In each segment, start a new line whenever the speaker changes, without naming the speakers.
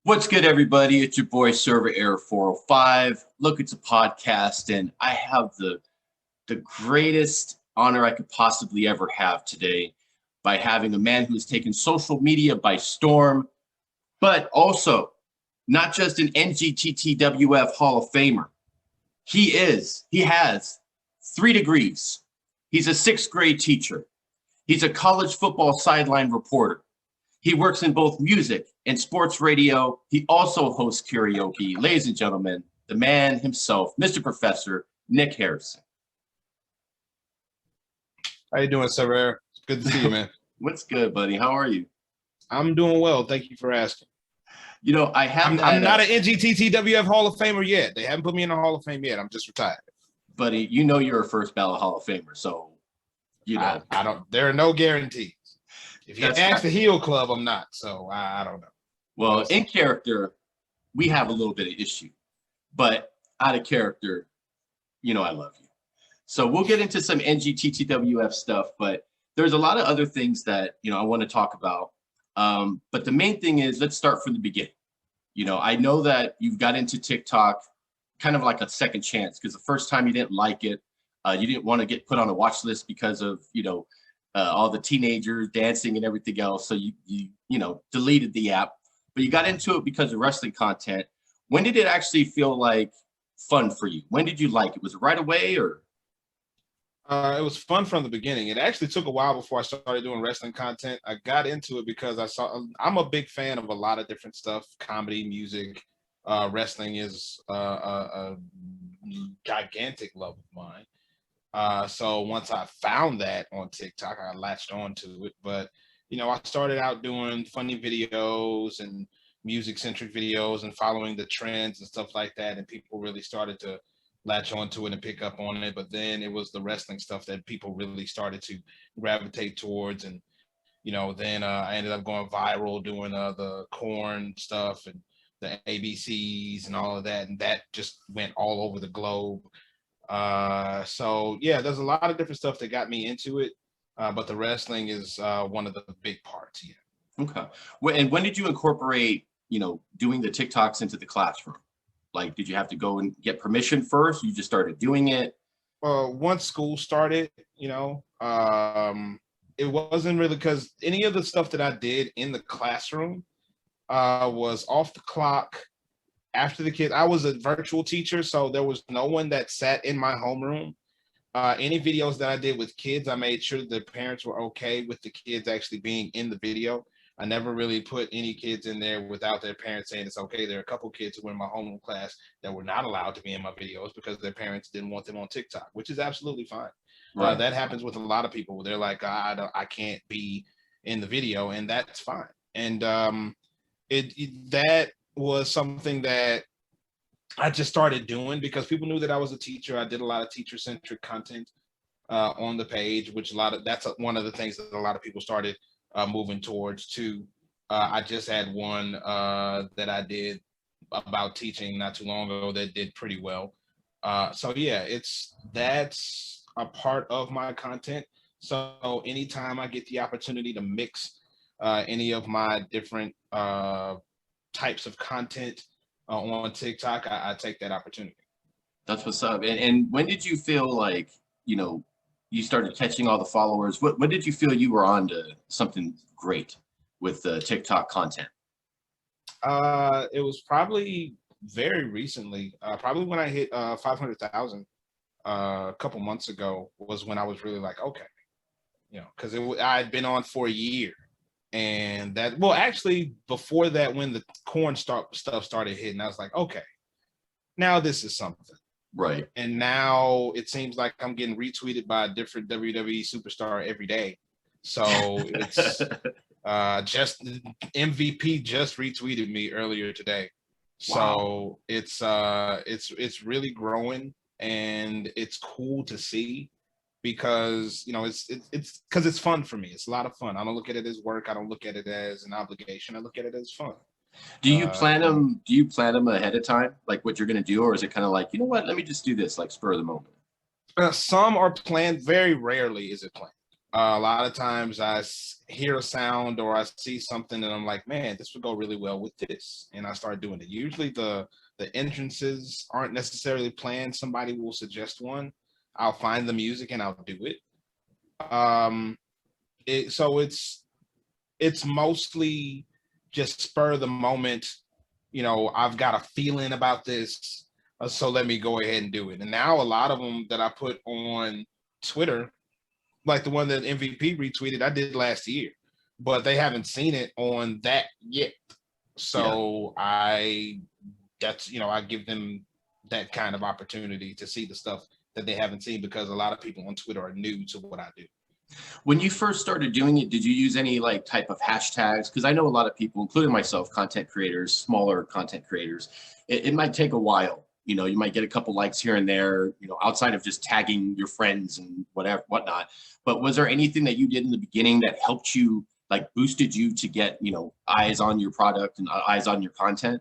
What's good, everybody? It's your boy Server Error 405. Look, it's a podcast, and I have the greatest honor I could possibly ever have today by having a man who has taken social media by storm, but also not just an NGTTWF Hall of Famer. He has 3 degrees. He's a sixth grade teacher. He's a college football sideline reporter. He works in both music and sports radio. He also hosts karaoke. Ladies and gentlemen, the man himself, Mr. Professor Nick Harrison.
How you doing, Sir? It's good to see you, man.
What's good, buddy? How are you?
I'm doing well. Thank you for asking.
You know, I'm
not an NGTTWF Hall of Famer yet. They haven't put me in the Hall of Fame yet. I'm just retired.
Buddy, you know you're a first ballot Hall of Famer, so you know.
I don't. There are no guarantees. If you ask the Heel Club, I'm not. So I don't know.
Well, in character, we have a little bit of issue, but out of character, you know I love you. So we'll get into some NGTTWF stuff, but there's a lot of other things that I want to talk about. But the main thing is, let's start from the beginning. I know that you've got into TikTok kind of like a second chance, because the first time you didn't like it, you didn't want to get put on a watch list because of all the teenagers dancing and everything else. So you deleted the app, but you got into it because of wrestling content. When did it actually feel like fun for you? When did you like it? Was it right away or?
It was fun from the beginning. It actually took a while before I started doing wrestling content. I got into it because I'm a big fan of a lot of different stuff, comedy, music. Wrestling is a gigantic love of mine. So once I found that on TikTok, I latched on to it. But, I started out doing funny videos and music-centric videos and following the trends and stuff like that. And people really started to latch onto it and pick up on it. But then it was the wrestling stuff that people really started to gravitate towards. And, then I ended up going viral doing the corn stuff and the ABCs and all of that. And that just went all over the globe. So yeah, there's a lot of different stuff that got me into it, but the wrestling is one of the big parts. Yeah.
Okay. And when did you incorporate, doing the TikToks into the classroom? Like, did you have to go and get permission first? You just started doing it?
Once school started, it wasn't really, because any of the stuff that I did in the classroom was off the clock. After the kids, I was a virtual teacher, so there was no one that sat in my homeroom. Any videos that I did with kids, I made sure the parents were okay with the kids actually being in the video. I never really put any kids in there without their parents saying it's okay. There are a couple kids who were in my homeroom class that were not allowed to be in my videos because their parents didn't want them on TikTok, which is absolutely fine. Right. That happens with a lot of people. They're like, I can't be in the video, and that's fine. And that was something that I just started doing because people knew that I was a teacher. I did a lot of teacher-centric content on the page, which that's one of the things that a lot of people started moving towards too. I just had one that I did about teaching not too long ago that did pretty well. So yeah, that's a part of my content. So anytime I get the opportunity to mix any of my different types of content on TikTok, I take that opportunity.
That's what's up. And when did you feel like, you started catching all the followers? When did you feel you were on to something great with the TikTok content?
It was probably very recently, probably when I hit 500,000 a couple months ago was when I was really like, okay, because I had been on for a year. And that, well, actually, before that, when the corn stuff started hitting, I was like, okay, now this is something.
Right.
And now it seems like I'm getting retweeted by a different WWE superstar every day. So it's just MVP just retweeted me earlier today. Wow. So it's really growing, and it's cool to see. Because it's because it's fun for me. It's a lot of fun. I don't look at it as work. I don't look at it as an obligation. I look at it as fun.
Do you plan them? Do you plan them ahead of time, like what you're going to do, or is it kind of like, what? Let me just do this, like spur of the moment?
Some are planned. Very rarely is it planned. A lot of times hear a sound or I see something and I'm like, man, this would go really well with this. And I start doing it. Usually the entrances aren't necessarily planned. Somebody will suggest one. I'll find the music and I'll do it. Um, so it's mostly just spur of the moment. You know, I've got a feeling about this, so let me go ahead and do it. And now a lot of them that I put on Twitter, like the one that MVP retweeted, I did last year, but they haven't seen it on that yet. So I give them that kind of opportunity to see the stuff that they haven't seen, because a lot of people on Twitter are new to what I do.
When you first started doing it, did you use any like type of hashtags? Because I know a lot of people, including myself, content creators, smaller content creators, it might take a while. You know, you might get a couple likes here and there, you know, outside of just tagging your friends and whatnot. But was there anything that you did in the beginning that helped you, like boosted you to get, you know, eyes on your product and eyes on your content?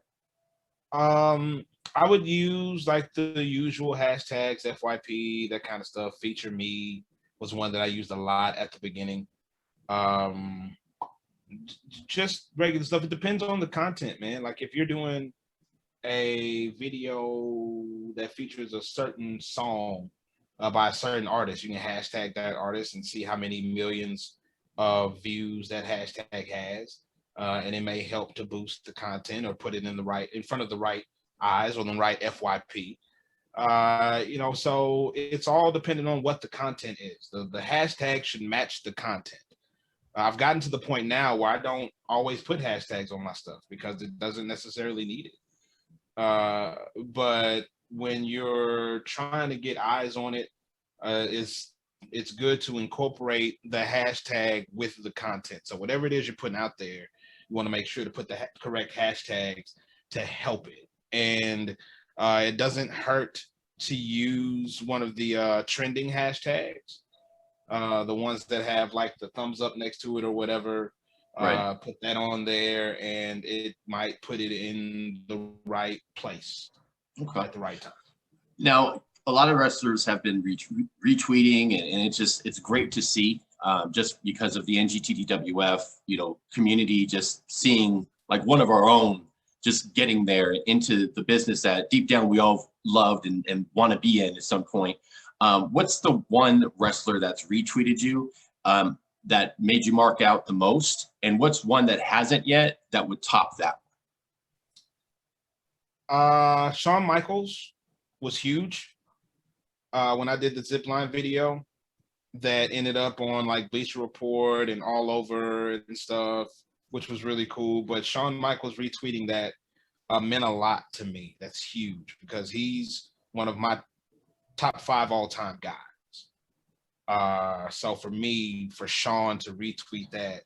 I would use like the usual hashtags, FYP, that kind of stuff. Feature me was one that I used a lot at the beginning. Um, just regular stuff. It depends on the content, man. Like if you're doing a video that features a certain song by a certain artist, you can hashtag that artist and see how many millions of views that hashtag has. And it may help to boost the content or put it in front of the right eyes or the right FYP. So it's all dependent on what the content is. The hashtag should match the content. I've gotten to the point now where I don't always put hashtags on my stuff because it doesn't necessarily need it. But when you're trying to get eyes on it, it's good to incorporate the hashtag with the content. So whatever it is you're putting out there, you want to make sure to put the correct hashtags to help it. And it doesn't hurt to use one of the trending hashtags, the ones that have like the thumbs up next to it or whatever.
Right.
Put that on there and it might put it in the right place at the right time.
Now, a lot of wrestlers have been retweeting, and it's great to see, just because of the NGTDWF, you know, community, just seeing like one of our own just getting there into the business that deep down we all loved and want to be in at some point. What's the one wrestler that's retweeted you that made you mark out the most? And what's one that hasn't yet that would top that?
Shawn Michaels was huge when I did the zipline video that ended up on like Bleacher Report and all over and stuff, which was really cool. But Shawn Michaels retweeting that meant a lot to me. That's huge because he's one of my top 5 all-time guys. So for me, for Shawn to retweet that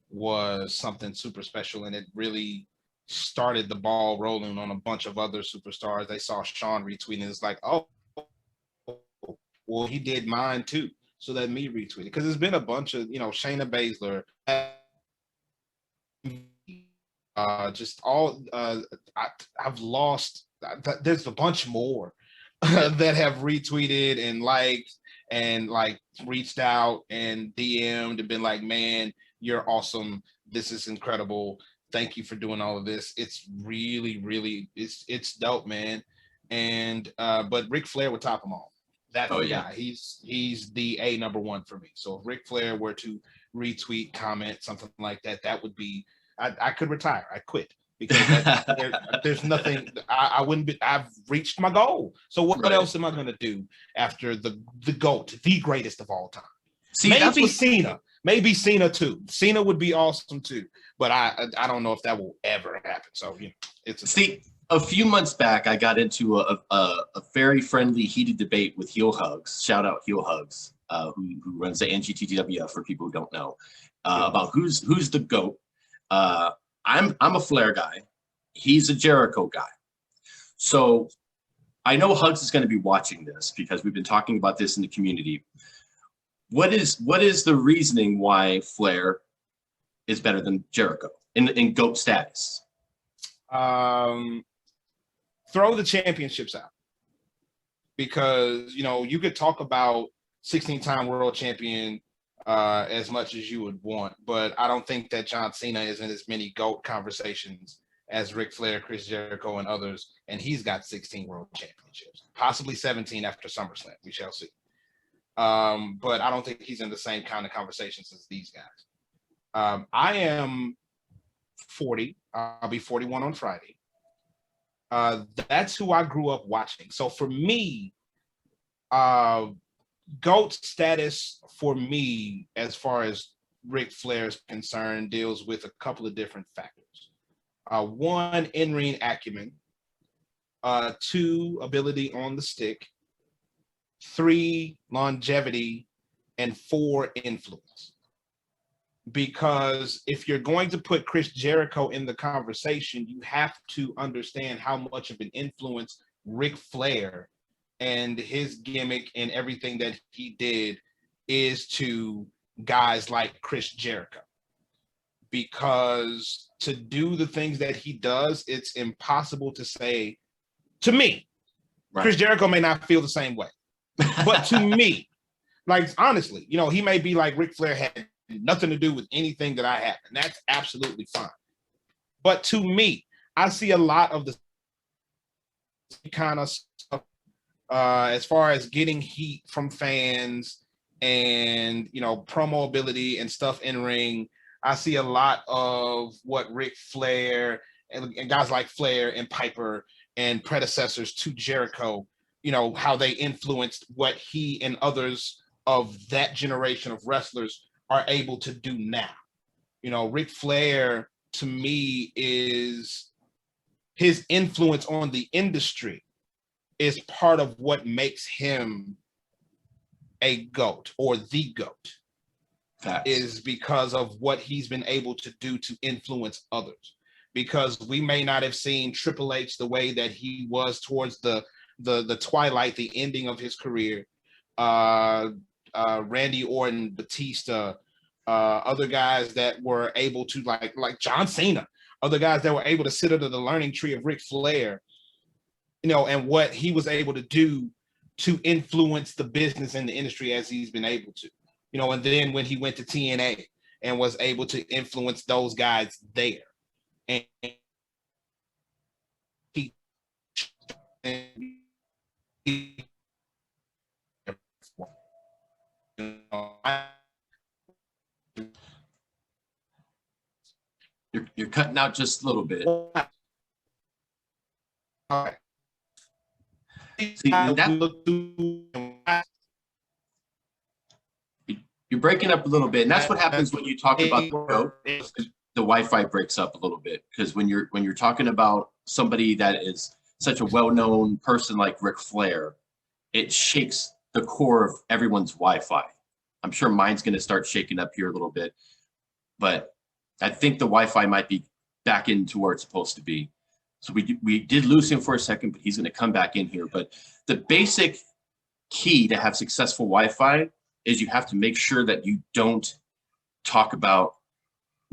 was something super special, and it really started the ball rolling on a bunch of other superstars. They saw Shawn retweeting. It's like, oh, well, he did mine too. So let me retweet it. Because there's been a bunch of, you know, Shayna Baszler, just all, I've lost, there's a bunch more that have retweeted and liked and like reached out and DM'd and been like, man, you're awesome. This is incredible. Thank you for doing all of this. It's really, really, it's dope, man. And but Ric Flair would top them all. That's the guy. He's the number one for me. So if Ric Flair were to retweet, comment, something like that, that would be, I could retire. I quit because there's nothing. I wouldn't be. I've reached my goal. So what else am I going to do after the GOAT, the greatest of all time? See, maybe Cena. Maybe Cena too. Cena would be awesome too, but I don't know if that will ever happen. So you know, it's
a few months back, I got into a very friendly, heated debate with Heel Hugs. Shout out Heel Hugs, who runs the NGTWF for people who don't know, about who's the GOAT. I'm a Flair guy. He's a Jericho guy. So I know Hugs is going to be watching this because we've been talking about this in the community. What is the reasoning why Flair is better than Jericho in GOAT status?
Throw the championships out, because you know you could talk about 16-time world champion as much as you would want. But I don't think that John Cena is in as many GOAT conversations as Ric Flair, Chris Jericho, and others. And he's got 16 world championships, possibly 17 after SummerSlam. We shall see. But I don't think he's in the same kind of conversations as these guys. I am 40. I'll be 41 on Friday. That's who I grew up watching. So for me, GOAT status for me, as far as Ric Flair is concerned, deals with a couple of different factors. One, in-ring acumen. Two, ability on the stick. Three, longevity. And four, influence. Because if you're going to put Chris Jericho in the conversation, you have to understand how much of an influence Ric Flair and his gimmick and everything that he did is to guys like Chris Jericho. Because to do the things that he does, it's impossible to say, to me, right. Chris Jericho may not feel the same way, but to me, like, honestly, you know, he may be like Ric Flair had nothing to do with anything that I have, and that's absolutely fine. But to me, I see a lot of the kind of stuff as far as getting heat from fans and, you know, promo ability and stuff in ring. I see a lot of what Ric Flair and guys like Flair and Piper and predecessors to Jericho, you know, how they influenced what he and others of that generation of wrestlers are able to do now. You know, Ric Flair, to me, is his influence on the industry is part of what makes him a GOAT or the GOAT. That is because of what he's been able to do to influence others. Because we may not have seen Triple H the way that he was towards the twilight, the ending of his career. Randy Orton, Batista, other guys that were able to like John Cena, other guys that were able to sit under the learning tree of Ric Flair, you know, and what he was able to do to influence the business and the industry as he's been able to, you know, and then when he went to TNA and was able to influence those guys there. And
you're cutting out just a little bit. See, you're breaking up a little bit, and that's what happens when you talk about the GOAT. The Wi-Fi breaks up a little bit because when you're talking about somebody that is such a well-known person like Ric Flair, it shakes the core of everyone's Wi-Fi. I'm sure mine's going to start shaking up here a little bit, but I think the Wi-Fi might be back into where it's supposed to be. So we did lose him for a second, but he's going to come back in here. But the basic key to have successful Wi-Fi is you have to make sure that you don't talk about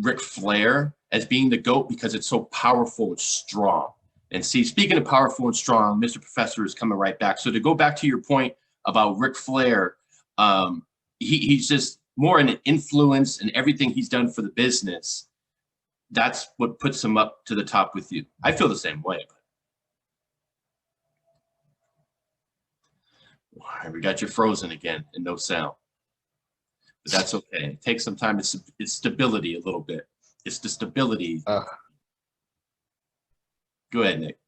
Ric Flair as being the GOAT because it's so powerful and strong. And see, speaking of powerful and strong, Mr. Professor is coming right back. So to go back to your point about Ric Flair, he's just more an influence in everything he's done for the business. That's what puts him up to the top with you. I feel the same way. We got you frozen again and no sound. But that's okay. It takes some time. It's stability a little bit. It's the stability. Go ahead, Nick.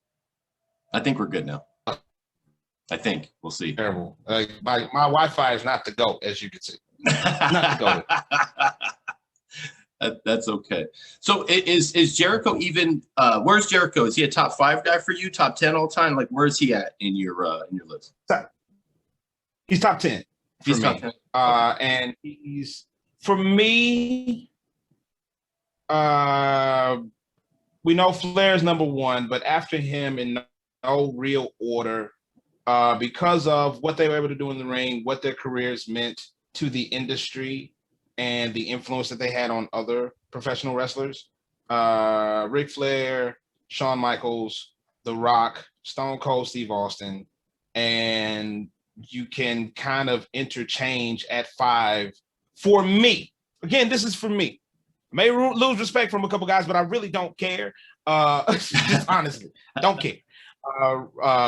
I think we're good now. I think. We'll see.
Terrible. My Wi-Fi is not the GOAT, as you can see. Not the
GOAT. That's okay. So is Jericho even? Where's Jericho? Is he a top 5 guy for you? Top 10 all time? Like where's he at in your list?
He's top 10. He's top 10. And he's, for me, we know Flair's number 1, but after him in no real order, because of what they were able to do in the ring, what their careers meant to the industry, and the influence that they had on other professional wrestlers. Ric Flair, Shawn Michaels, The Rock, Stone Cold Steve Austin, and you can kind of interchange at 5 For me, again, this is for me. I may lose respect from a couple guys, but I really don't care. Just honestly, don't care.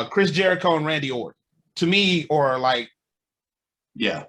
Chris Jericho and Randy Orton, to me, or like,
yeah,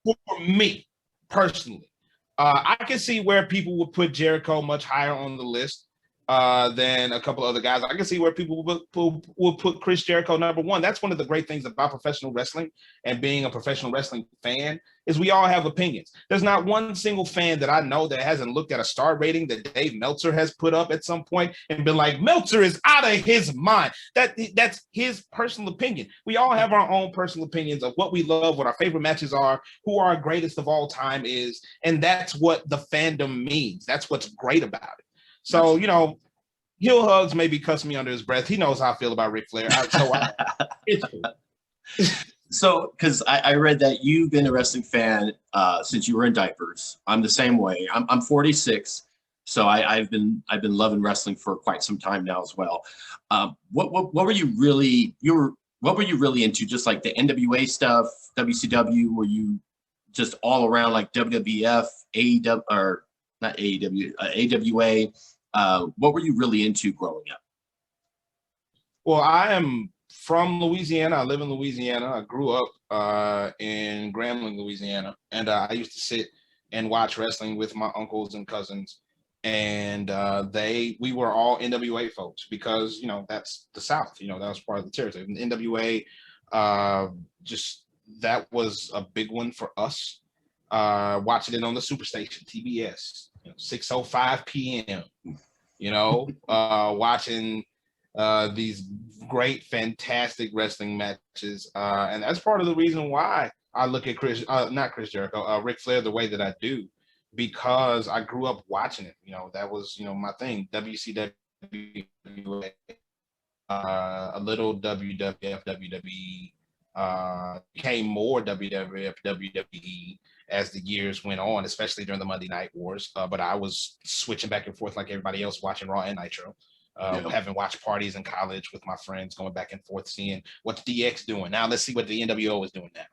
for me personally, I can see where people would put Jericho much higher on the list than a couple other guys. I can see where people will put Chris Jericho number one. That's one of the great things about professional wrestling and being a professional wrestling fan is we all have opinions. There's not one single fan that I know that hasn't looked at a star rating that Dave Meltzer has put up at some point and been like, Meltzer is out of his mind. That's his personal opinion. We all have our own personal opinions of what we love, what our favorite matches are, who our greatest of all time is, and that's what the fandom means. That's what's great about it. So, you know, Heel Hugs maybe cuss me under his breath. He knows how I feel about Ric Flair. It's cool.
So, because I read that you've been a wrestling fan since you were in diapers. I'm the same way. I'm 46, so I've been loving wrestling for quite some time now as well. What were you really into? Just like the NWA stuff, WCW? Were you just all around like WWF, AEW, or not AEW, AWA? What were you really into growing up?
Well, I am from Louisiana. I live in Louisiana. I grew up in Grambling, Louisiana, and I used to sit and watch wrestling with my uncles and cousins, and we were all NWA folks because, you know, that's the South. You know, that was part of the territory. And NWA, just that was a big one for us. Watching it on the Superstation, TBS, 6:05 p.m. You know, watching these great, fantastic wrestling matches, and that's part of the reason why I look at not Chris Jericho, Ric Flair the way that I do, because I grew up watching it. You know, that was, my thing. WCW, a little WWF, WWE, became more WWF, WWE as the years went on, especially during the Monday Night Wars. But I was switching back and forth like everybody else, watching Raw and Nitro. Having watched parties in college with my friends, going back and forth, seeing what's DX doing. Now let's see what the NWO is doing now.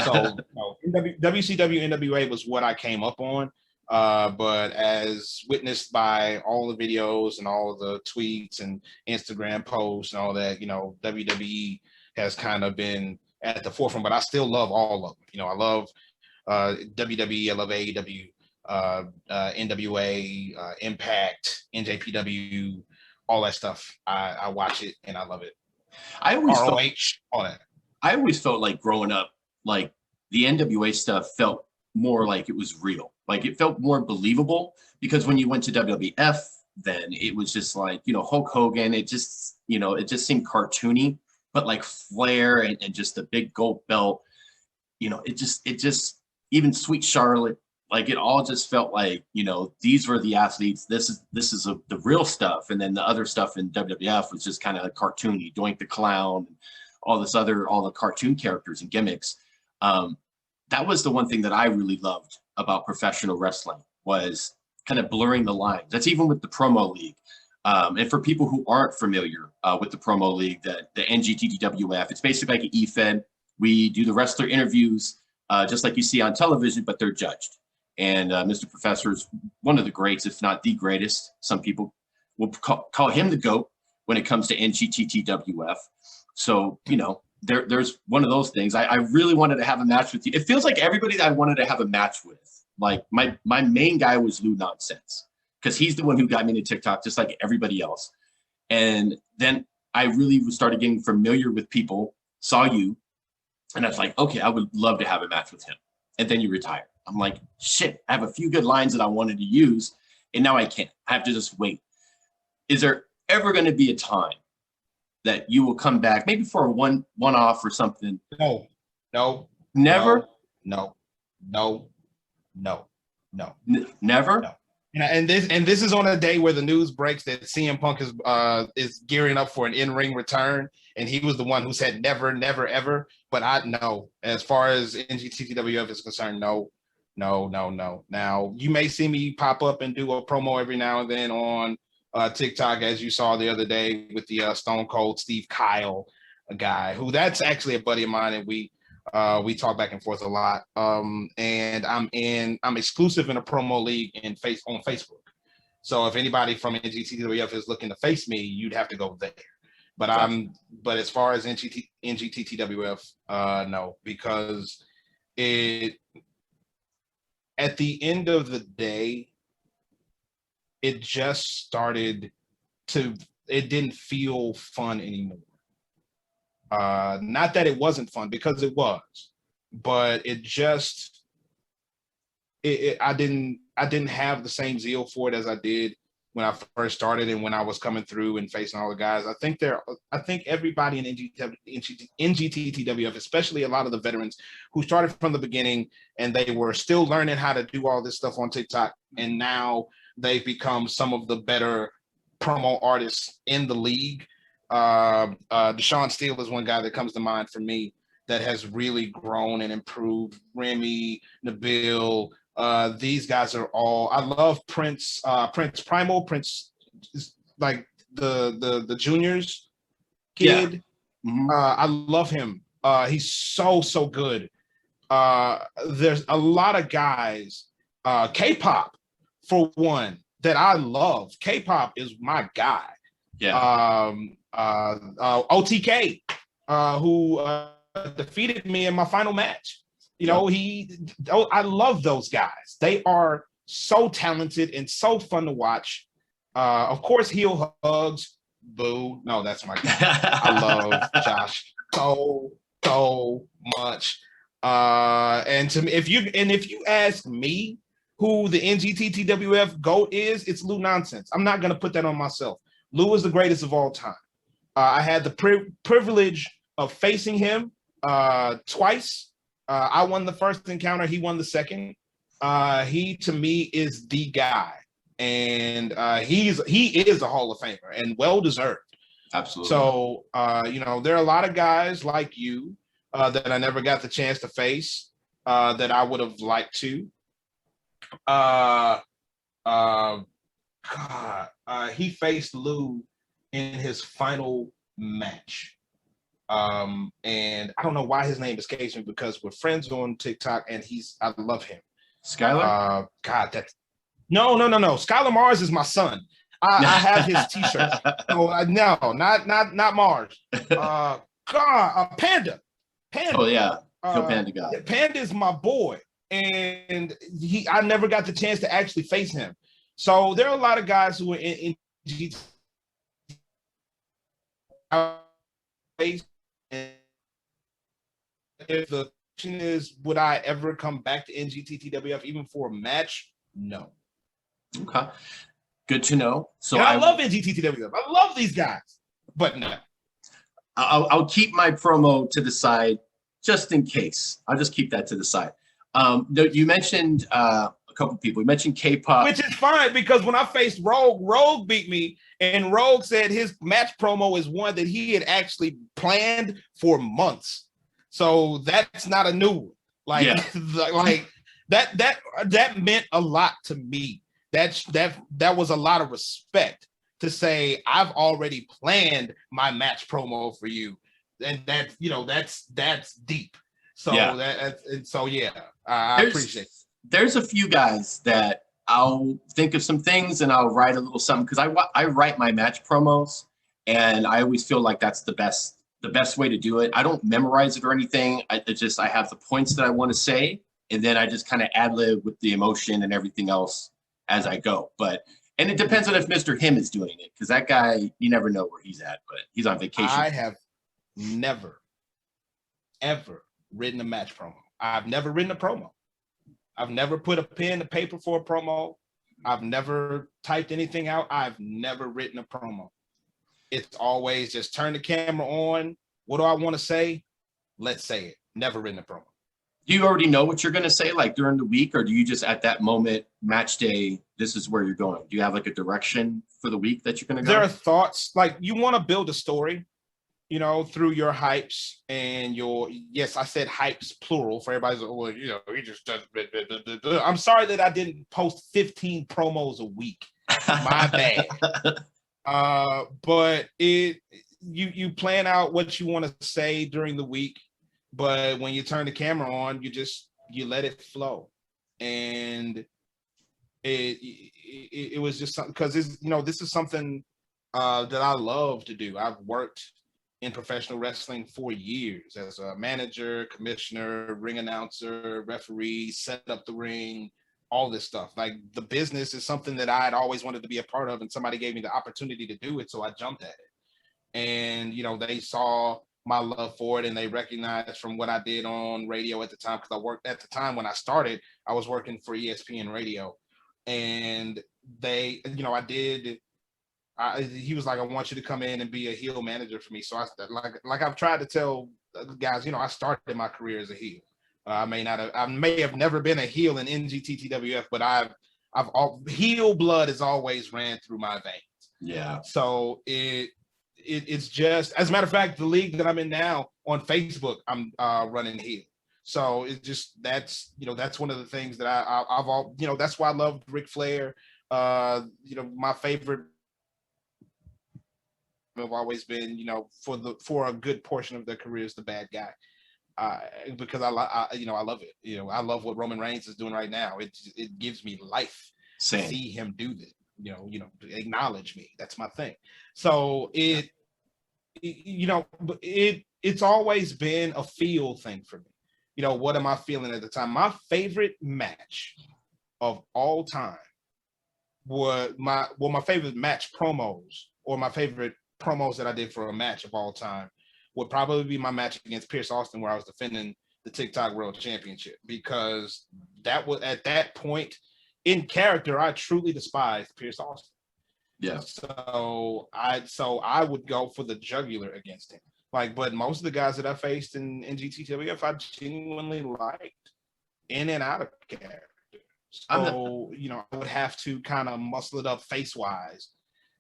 So WCW, NWA was what I came up on. But as witnessed by all the videos and all the tweets and Instagram posts and all that, WWE has kind of been at the forefront, but I still love all of them. I love WWE, I love AEW, NWA, Impact, NJPW, all that stuff. I watch it and I love it.
I always
all that.
I always felt like growing up, like the NWA stuff felt more like it was real. Like it felt more believable because when you went to WWF, then it was just like, Hulk Hogan, it just seemed cartoony, but like Flair and just the big gold belt, it just even Sweet Charlotte, like it all just felt like, these were the athletes. This is the real stuff. And then the other stuff in WWF was just kind of cartoony, Doink the Clown, all the cartoon characters and gimmicks. That was the one thing that I really loved about professional wrestling was kind of blurring the lines. That's even with the promo league. And for people who aren't familiar with the promo league, the NGTTWF, it's basically like an E-Fed. We do the wrestler interviews just like you see on television, but they're judged. And Mr. Professor is one of the greats, if not the greatest. Some people will call him the GOAT when it comes to NGTTWF. So, there's one of those things. I really wanted to have a match with you. It feels like everybody that I wanted to have a match with, like my main guy was Lou Nonsense, because he's the one who got me into TikTok, just like everybody else. And then I really started getting familiar with people, saw you, and I was like, okay, I would love to have a match with him. And then you retire. I'm like, shit, I have a few good lines that I wanted to use, and now I can't. I have to just wait. Is there ever going to be a time that you will come back, maybe for a one-off or something?
No.
Never?
No.
Never?
No. And this is on a day where the news breaks that CM Punk is gearing up for an in-ring return, and he was the one who said never, never, ever. But I know, as far as NGTTWF is concerned, no. Now you may see me pop up and do a promo every now and then on TikTok, as you saw the other day with the Stone Cold Steve Kyle guy, who that's actually a buddy of mine, and we We talk back and forth a lot. And I'm exclusive in a promo league on Facebook. So if anybody from NGTTWF is looking to face me, you'd have to go there. But as far as NGTTWF, no, because at the end of the day, it just started it didn't feel fun anymore. Not that it wasn't fun, because it was, but I didn't have the same zeal for it as I did when I first started and when I was coming through and facing all the guys. I think everybody in NGTTWF, especially a lot of the veterans who started from the beginning and they were still learning how to do all this stuff on TikTok, and now they've become some of the better promo artists in the league. Deshaun Steele is one guy that comes to mind for me that has really grown and improved. Remy, Nabil, these guys are all. I love Prince Primal. Prince is like the juniors kid.
Yeah. Mm-hmm.
I love him. He's so good. There's a lot of guys. K-pop, for one, that I love. K-pop is my guy.
Yeah.
OTK, who defeated me in my final match. I love those guys. They are so talented and so fun to watch. Of course, heel hugs. Boo. No, that's my guy. I love Josh so much. And to me, if you ask me who the NGTTWF GOAT is, it's Lou Nonsense. I'm not gonna put that on myself. Lou is the greatest of all time. I had the privilege of facing him twice. I won the first encounter. He won the second. He, to me, is the guy. And he is a Hall of Famer, and well-deserved.
Absolutely.
So, there are a lot of guys like you that I never got the chance to face that I would have liked to. He faced Lou in his final match. And I don't know why his name escapes me, because we're friends on TikTok and I love him.
Skylar?
No. Skylar Mars is my son. I have his t-shirt. No, not Mars. Panda.
Oh yeah. Panda guy.
Panda is my boy. And I never got the chance to actually face him. So there are a lot of guys who are in GT. If the question is, would I ever come back to NGTTWF even for a match? No.
Okay. Good to know. So
I love NGTTWF. I love these guys, but no.
I'll keep my promo to the side just in case. I'll just keep that to the side. You mentioned a couple people. You mentioned K-pop,
which is fine, because when I faced Rogue beat me, and Rogue said his match promo is one that he had actually planned for months. So that's not a new one. Like that meant a lot to me. That was a lot of respect to say, I've already planned my match promo for you, and that's deep. So I appreciate it.
There's a few guys that I'll think of some things and I'll write a little something, because I write my match promos, and I always feel like that's the best way to do it. I don't memorize it or anything. I have the points that I want to say, and then I just kind of ad lib with the emotion and everything else as I go. And it depends on if Mr. Him is doing it, because that guy, you never know where he's at, but he's on vacation.
I have never, ever written a match promo. I've never written a promo. I've never put a pen to paper for a promo. I've never typed anything out. I've never written a promo. It's always just turn the camera on. What do I want to say? Let's say it. Never written a promo.
Do you already know what you're going to say, like during the week, or do you just at that moment, match day, this is where you're going? Do you have like a direction for the week that you're going to go?
There are thoughts. Like, you want to build a story, through your hypes and yes, I said hypes plural for everybody's, well, he just does. I'm sorry that I didn't post 15 promos a week. My bad. But you plan out what you want to say during the week. But when you turn the camera on, you let it flow. And it was just something, because this is something that I love to do. I've worked in professional wrestling for years as a manager, commissioner, ring announcer, referee, set up the ring, all this stuff. Like, the business is something that I had always wanted to be a part of, and somebody gave me the opportunity to do it, so I jumped at it. And they saw my love for it, and they recognized from what I did on radio at the time, because I worked at the time when I started, I was working for ESPN radio, and they, he was like, I want you to come in and be a heel manager for me. So like I've tried to tell guys, I started my career as a heel. I may have never been a heel in NGTTWF, but heel blood has always ran through my veins.
Yeah.
So it's just, as a matter of fact, the league that I'm in now on Facebook, I'm running heel. So it's just, that's one of the things that I've all, that's why I love Ric Flair. My favorite have always been, for a good portion of their careers, the bad guy. Because I love it. I love what Roman Reigns is doing right now. It gives me life to see him do this. Acknowledge me. That's my thing. So it's always been a feel thing for me. What am I feeling at the time? My favorite match of all time were my favorite match promos, or my favorite promos that I did for a match of all time would probably be my match against Pierce Austin, where I was defending the TikTok World Championship, because that was, at that point in character, I truly despised Pierce Austin.
Yeah.
So I would go for the jugular against him. But most of the guys that I faced in GTWF, I genuinely liked in and out of character. So, I would have to kind of muscle it up face-wise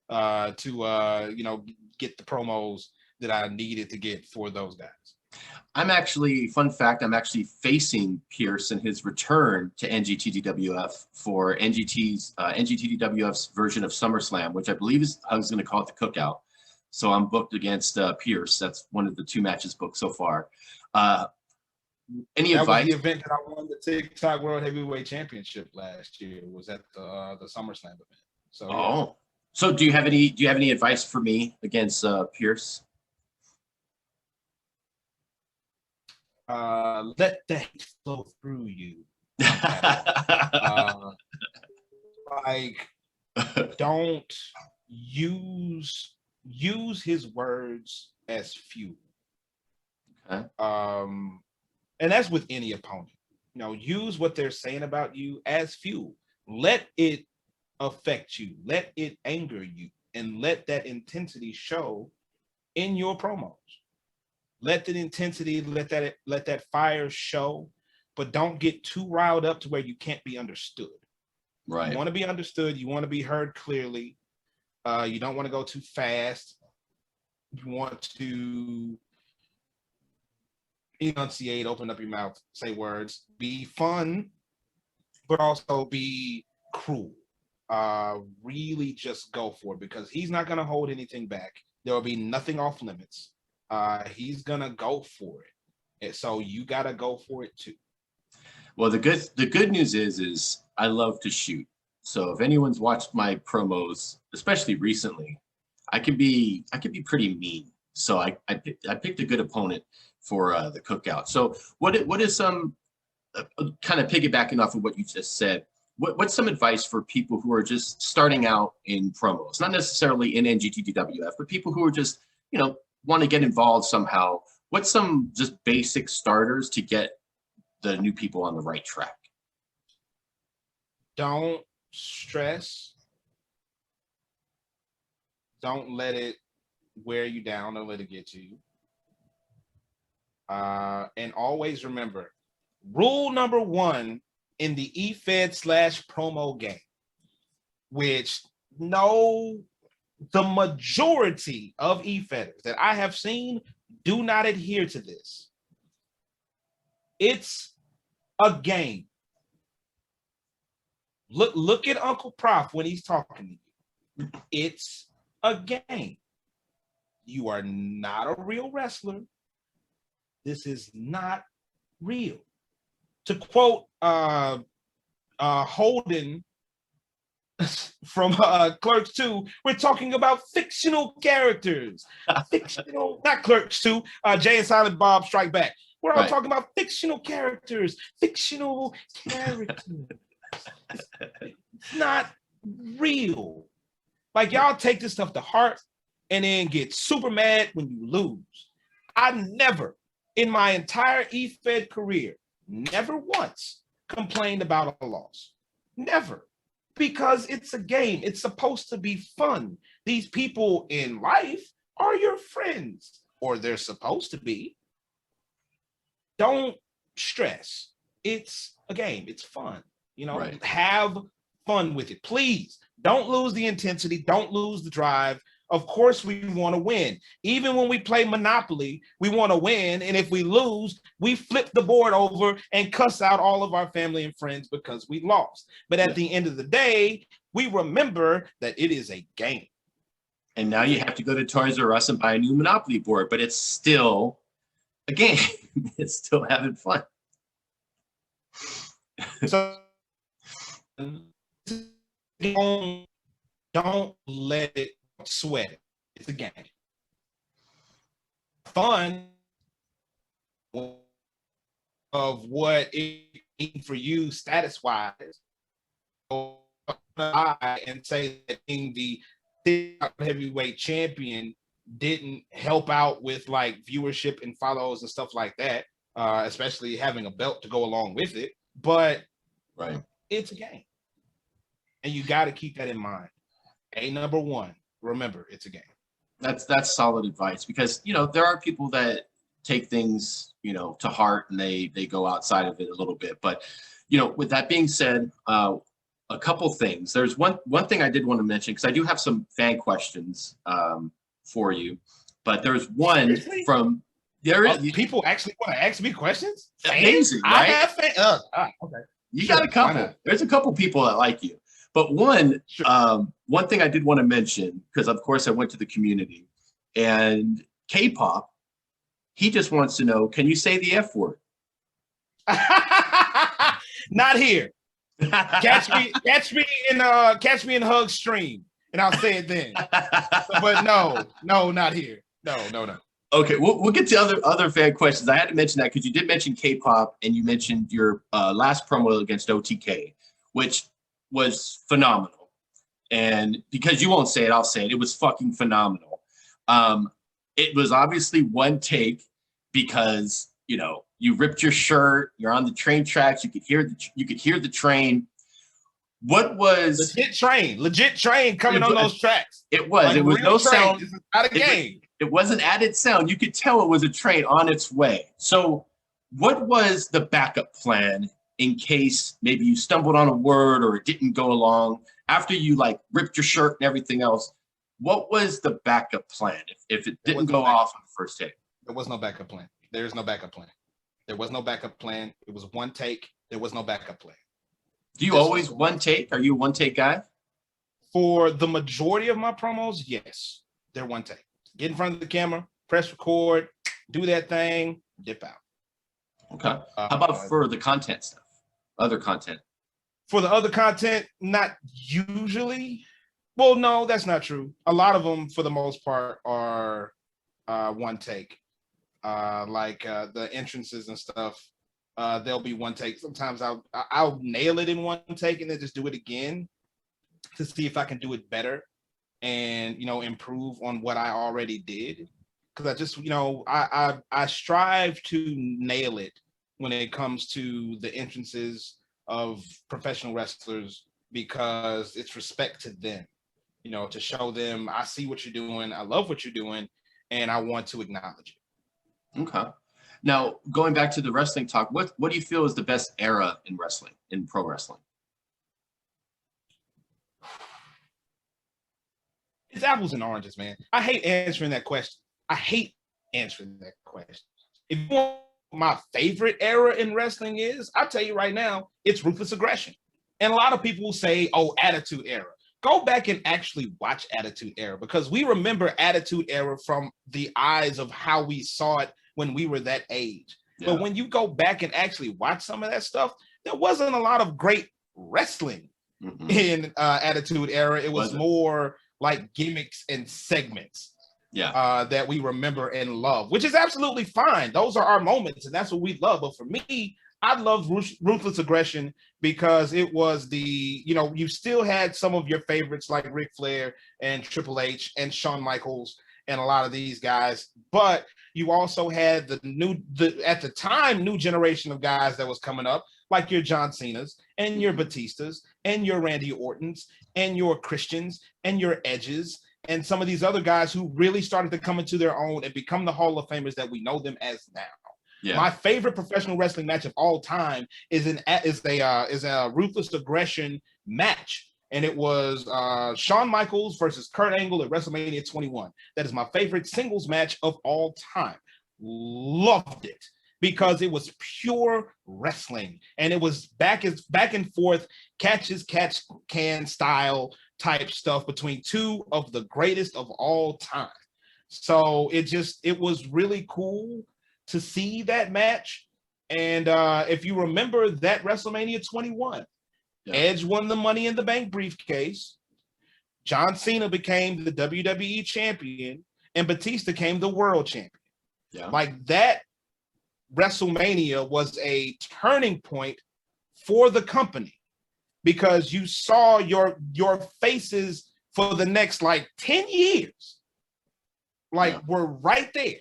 to get the promos that I needed to get for those guys.
Fun fact, I'm actually facing Pierce in his return to NGTDWF for NGTDWF's version of SummerSlam, which I believe I was going to call it the Cookout. So I'm booked against Pierce. That's one of the 2 matches booked so far. Any advice?
That was the event that I won the TikTok World Heavyweight Championship last year. Was at the SummerSlam event. So yeah.
So do you have any advice for me against Pierce?
Let the hate flow through you. Don't use his words as fuel.
Okay.
And that's with any opponent. Use what they're saying about you as fuel. Let it affect you. Let it anger you, and let that intensity show in your promos. Let the intensity, let that fire show, but don't get too riled up to where you can't be understood.
Right.
You want to be understood. You want to be heard clearly. You don't want to go too fast. You want to enunciate, open up your mouth, say words, be fun, but also be cruel. Really just go for it, because he's not going to hold anything back. There will be nothing off limits. He's going to go for it. And so you got to go for it too.
Well, the good news is I love to shoot. So if anyone's watched my promos, especially recently, I could be pretty mean. So I picked a good opponent for the Cookout. So what is some kind of piggybacking off of what you just said? What's some advice for people who are just starting out in promos, not necessarily in NGTDWF, but people who are just want to get involved somehow? What's some just basic starters to get the new people on the right track?
Don't stress. Don't let it wear you down. Don't let it get to you. And always remember, rule number 1 in the eFed/promo game, which the majority of eFedders that I have seen do not adhere to this. It's a game. Look at Uncle Prof when he's talking to you. It's a game. You are not a real wrestler. this is not real. To quote Holden from Clerks 2, we're talking about fictional characters. Fictional, not Clerks 2, Jay and Silent Bob Strike Back. We're all talking about fictional characters. Fictional characters. It's not real. Like, y'all take this stuff to heart and then get super mad when you lose. I never, in my entire eFed career, never once complained about a loss. Never. Because it's a game. It's supposed to be fun. These people in life are your friends, or they're supposed to be. Don't stress. It's a game. It's fun. You know, have fun with it. Please don't lose the intensity. Don't lose the drive. Of course, we want to win. Even when we play Monopoly, we want to win. And if we lose, we flip the board over and cuss out all of our family and friends because we lost. But at the end of the day, we remember that it is a game.
And now you have to go to Toys R Us and buy a new Monopoly board, but it's still a game. It's still having fun.
So don't let it sweat it. It's a game. Fun of what it means for you status wise. And say that being the heavyweight champion didn't help out with like viewership and follows and stuff like that, especially having a belt to go along with it. But it's a game. And you got to keep that in mind. Number one, remember, it's a game.
That's solid advice, because, you know, there are people that take things, you know, to heart and they go outside of it a little bit. But, you know, with that being said, a couple things. There's one thing I did want to mention, because I do have some fan questions for you. But there's one Seriously? From there.
People actually want to ask me questions?
Amazing, right?
I have fans. Okay.
You got a couple. There's a couple people that like you. But one thing I did want to mention, because of course I went to the community, and K-pop, he just wants to know, can you say the F word?
Not here. Catch me in Hug Stream, and I'll say it then. But no, not here. No.
Okay, we'll get to other fan questions. I had to mention that because you did mention K-pop, and you mentioned your last promo against OTK, which was phenomenal. And because you won't say it, I'll say it. It was fucking phenomenal. It was obviously one take because, you know, you ripped your shirt, you're on the train tracks, you could hear the train. What was legit train coming on those tracks? It was. Like, it was no sound. It's not a game. It wasn't added sound. You could tell it was a train on its way. So what was the backup plan in case maybe you stumbled on a word or it didn't go along after you like ripped your shirt and everything else? What was the backup plan if it didn't go off on the first take?
There was no backup plan. There's no backup plan. There was no backup plan. It was one take. There was no backup plan.
Do you always one take? Are you a one take guy?
For the majority of my promos, yes. They're one take. Get in front of the camera, press record, do that thing, dip out.
Okay. How about for the content stuff? Other content?
For the other content, not usually. Well, no, that's not true. A lot of them, for the most part, are one take. Like the entrances and stuff, they'll be one take. Sometimes I'll nail it in one take and then just do it again to see if I can do it better and, you know, improve on what I already did. Because I just, you know, I strive to nail it when it comes to the entrances of professional wrestlers, because it's respect to them, you know, to show them I see what you're doing, I love what you're doing, and I want to acknowledge it.
Okay. Now, going back to the wrestling talk, what do you feel is the best era in wrestling, in pro wrestling?
It's apples and oranges, man. I hate answering that question. If you want my favorite era in wrestling is, I'll tell you right now, it's Ruthless Aggression. And a lot of people will say, oh, Attitude Era. Go back and actually watch Attitude Era, because we remember Attitude Era from the eyes of how we saw it when we were that age.
Yeah.
But when you go back and actually watch some of that stuff, there wasn't a lot of great wrestling in Attitude Era. It was more like gimmicks and segments that we remember and love, which is absolutely fine. Those are our moments, and that's what we love. But for me, I love Ruthless Aggression because it was you still had some of your favorites like Ric Flair and Triple H and Shawn Michaels and a lot of these guys, but you also had at the time, new generation of guys that was coming up, like your John Cena's and your Batistas and your Randy Ortons and your Christians and your Edges and some of these other guys who really started to come into their own and become the Hall of Famers that we know them as now. Yeah. My favorite professional wrestling match of all time is a Ruthless Aggression match. And it was Shawn Michaels versus Kurt Angle at WrestleMania 21. That is my favorite singles match of all time. Loved it because it was pure wrestling. And it was back and forth, catch can style type stuff between two of the greatest of all time. So it was really cool to see that match. And if you remember that WrestleMania 21, Edge won the Money in the Bank briefcase. John Cena became the WWE champion, and Batista became the world champion. Yeah. Like that WrestleMania was a turning point for the company because you saw your faces for the next 10 years, were right there.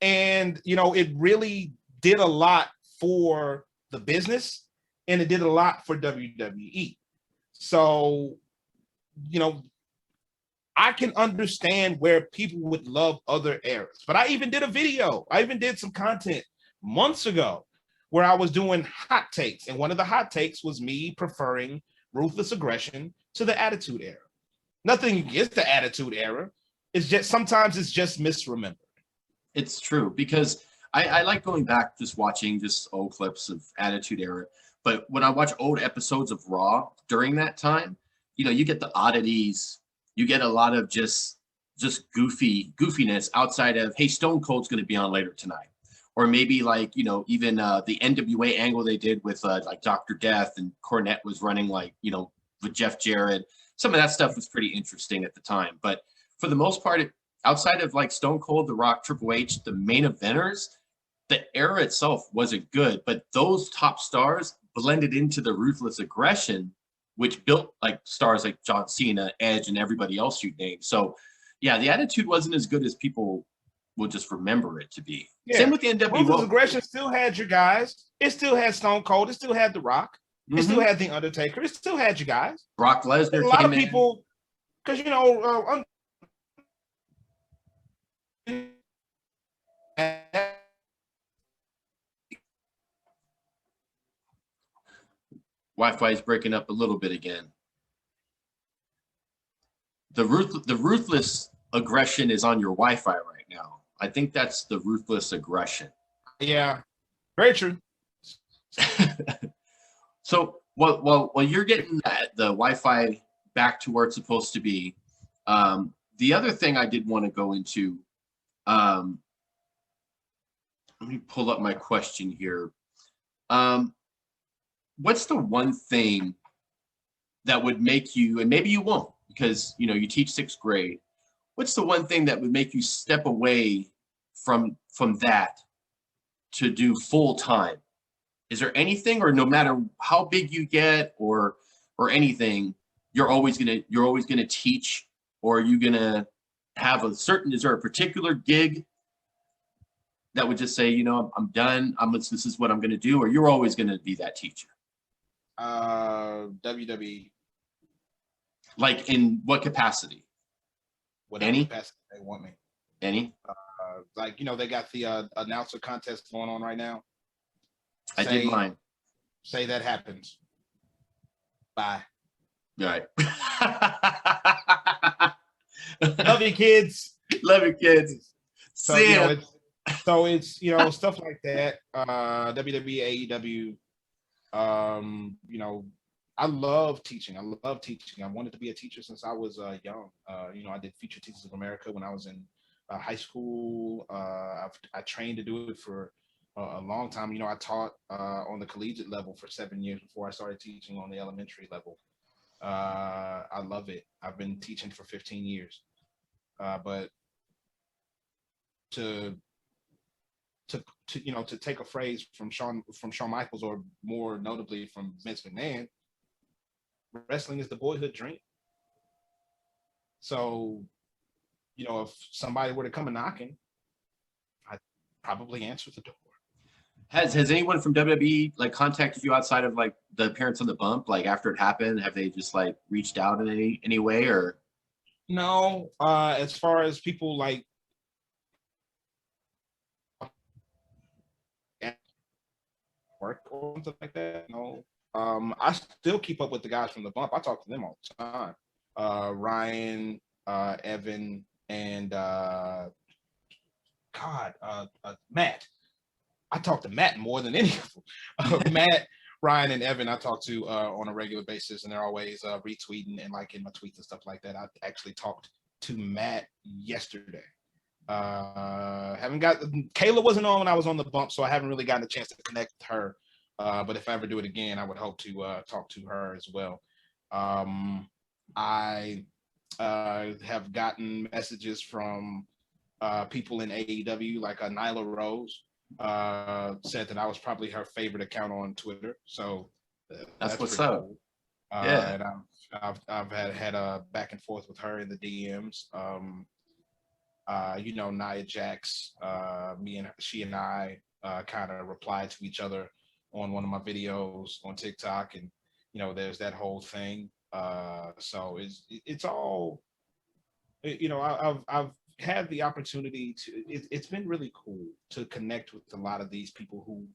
And, it really did a lot for the business. And it did a lot for WWE. So, I can understand where people would love other eras. But I even did a video. I even did some content months ago where I was doing hot takes. And one of the hot takes was me preferring Ruthless Aggression to the Attitude Era. Nothing against the Attitude Era. It's just sometimes it's just misremembered.
It's true because I like going back, just watching just old clips of Attitude Era. But when I watch old episodes of Raw during that time, you get the oddities, you get a lot of just goofiness outside of, hey, Stone Cold's going to be on later tonight. Or maybe even the NWA angle they did with Dr. Death and Cornette was running with Jeff Jarrett. Some of that stuff was pretty interesting at the time. But for the most part, outside of Stone Cold, The Rock, Triple H, the main eventers, the era itself wasn't good. But those top stars blended into the Ruthless Aggression, which built stars like John Cena, Edge, and everybody else you named. So, yeah, the Attitude wasn't as good as people will just remember it to be. Yeah. Same with the NWO.
Ruthless Aggression still had your guys. It still had Stone Cold. It still had The Rock. It still had The Undertaker. It still had you guys.
Brock Lesnar.
A lot of people, because
Wi-Fi is breaking up a little bit again. The Ruthless Aggression is on your Wi-Fi right now. I think that's the Ruthless Aggression.
Yeah, very true.
So while you're getting the Wi-Fi back to where it's supposed to be, the other thing I did want to go into, let me pull up my question here. What's the one thing that would make you, and maybe you won't because you teach sixth grade, what's the one thing that would make you step away from that to do full time? Is there anything, or no matter how big you get or anything, you're always gonna teach, or are you gonna have is there a particular gig that would just say, I'm done, this is what I'm gonna do, or you're always gonna be that teacher?
WWE.
Like in what capacity?
Whatever
Any
capacity they want me.
Any?
They got the announcer contest going on right now.
I did mine.
Say that happens. Bye.
All right.
Love you, kids.
Love you, kids.
So, it's stuff like that. WWE, AEW. I love teaching. I wanted to be a teacher since I was young. I did Future Teachers of America when I was in high school. I trained to do it for a long time. You know, I taught on the collegiate level for 7 years before I started teaching on the elementary level. I love it. I've been teaching for 15 years. But to to take a phrase from Shawn Michaels, or more notably from Vince McMahon, wrestling is the boyhood dream. So, you know, if somebody were to come a knocking, I'd probably answer the door.
Has anyone from WWE like contacted you outside of like the appearance on the bump? Like after it happened, have they just like reached out in any way or?
No, as far as people like work or something like that, no. I still keep up with the guys from the bump. I talk to them all the time. Ryan, Evan, and Matt. I talk to Matt more than any of them. Matt, Ryan, and Evan, I talk to on a regular basis, and they're always retweeting and liking my tweets and stuff like that. I actually talked to Matt yesterday. Haven't got Kayla wasn't on when I was on the bump, so I haven't really gotten a chance to connect with her. But if I ever do it again, I would hope to talk to her as well. I have gotten messages from people in AEW, like Nyla Rose said that I was probably her favorite account on Twitter. So
that's what's up.
Cool. And I've had a back and forth with her in the DMs. You know, Nia Jax, she and I kind of replied to each other on one of my videos on TikTok, and you know, there's that whole thing. So it's all, you know, I've had the opportunity to. It's been really cool to connect with a lot of these people who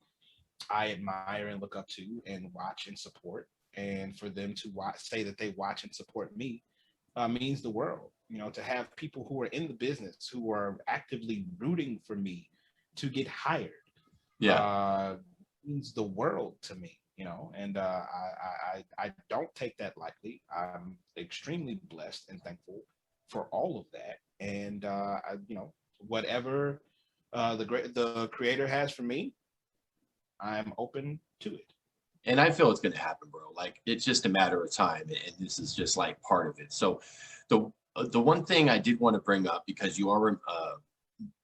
I admire and look up to and watch and support, and for them to say that they watch and support me means the world. You know, to have people who are in the business who are actively rooting for me to get hired, means the world to me. You know, and I don't take that lightly. I'm extremely blessed and thankful for all of that, and you know, whatever the creator has for me, I'm open to it.
And I feel it's going to happen, bro. Like it's just a matter of time, and this is just like part of it. So, the one thing I did want to bring up, because you are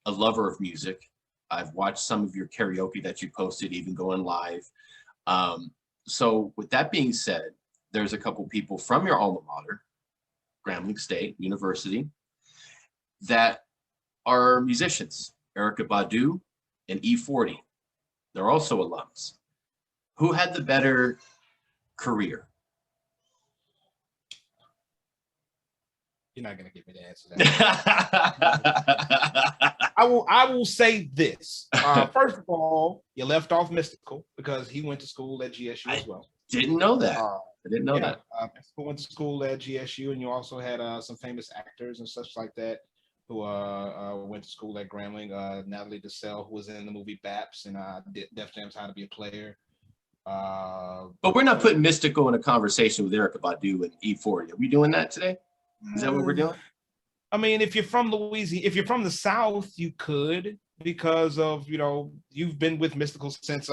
a lover of music, I've watched some of your karaoke that you posted, even going live. So, with that being said, there's a couple people from your alma mater, Grambling State University, that are musicians. Erykah Badu and E40. They're also alums. Who had the better career?
You're not gonna get me to answer that. I will say this. First of all, you left off Mystikal because he went to school at GSU as well.
Didn't know that. I didn't know that.
Mystikal went to school at GSU, and you also had some famous actors and such like that who went to school at Grambling. Natalie Desselle, who was in the movie Baps and Def Jam's How to Be a Player.
But we're not putting Mystikal in a conversation with Erykah Badu and E40. Are we doing that today? Is that what we're doing?
I mean, if you're from Louisiana, if you're from the South, you could, because of, you know, you've been with Mystikal since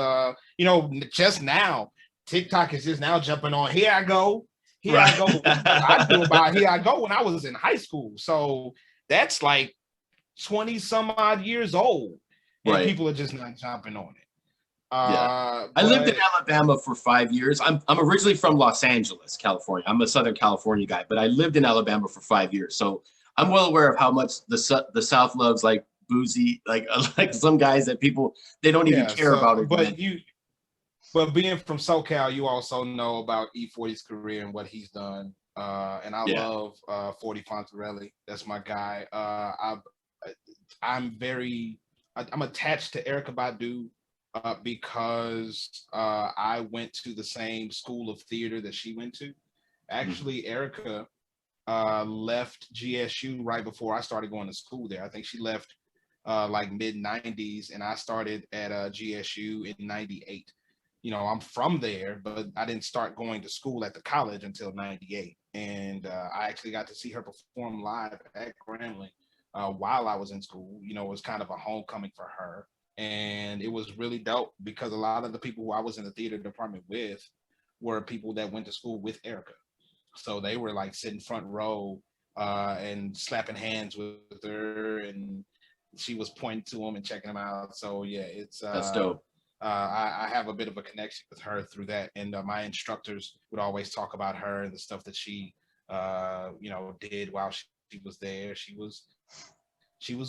you know, just now. TikTok is just now jumping on. Here I go. Here I go. I knew about Here I Go when I was in high school. So that's like 20 some odd years old. And people are just not jumping on it.
I lived in Alabama for 5 years. I'm originally from Los Angeles, California. I'm a Southern California guy, but I lived in Alabama for 5 years. So I'm well aware of how much the South loves like boozy, like some guys that people, they don't even care about it.
But being from SoCal, you also know about E40's career and what he's done. And I love 40 Fontarelli. That's my guy. I'm attached to Erykah Badu because I went to the same school of theater that she went to. Actually, Erykah left GSU right before I started going to school there. I think she left like mid-90s, and I started at GSU in 98. You know, I'm from there, but I didn't start going to school at the college until 98. And I actually got to see her perform live at Grambling while I was in school. You know, it was kind of a homecoming for her. And it was really dope because a lot of the people who I was in the theater department with were people that went to school with Erica. So they were like sitting front row and slapping hands with her, and she was pointing to them and checking them out. So yeah, it's
That's dope.
I have a bit of a connection with her through that, and my instructors would always talk about her and the stuff that she you know, did while she was there. She was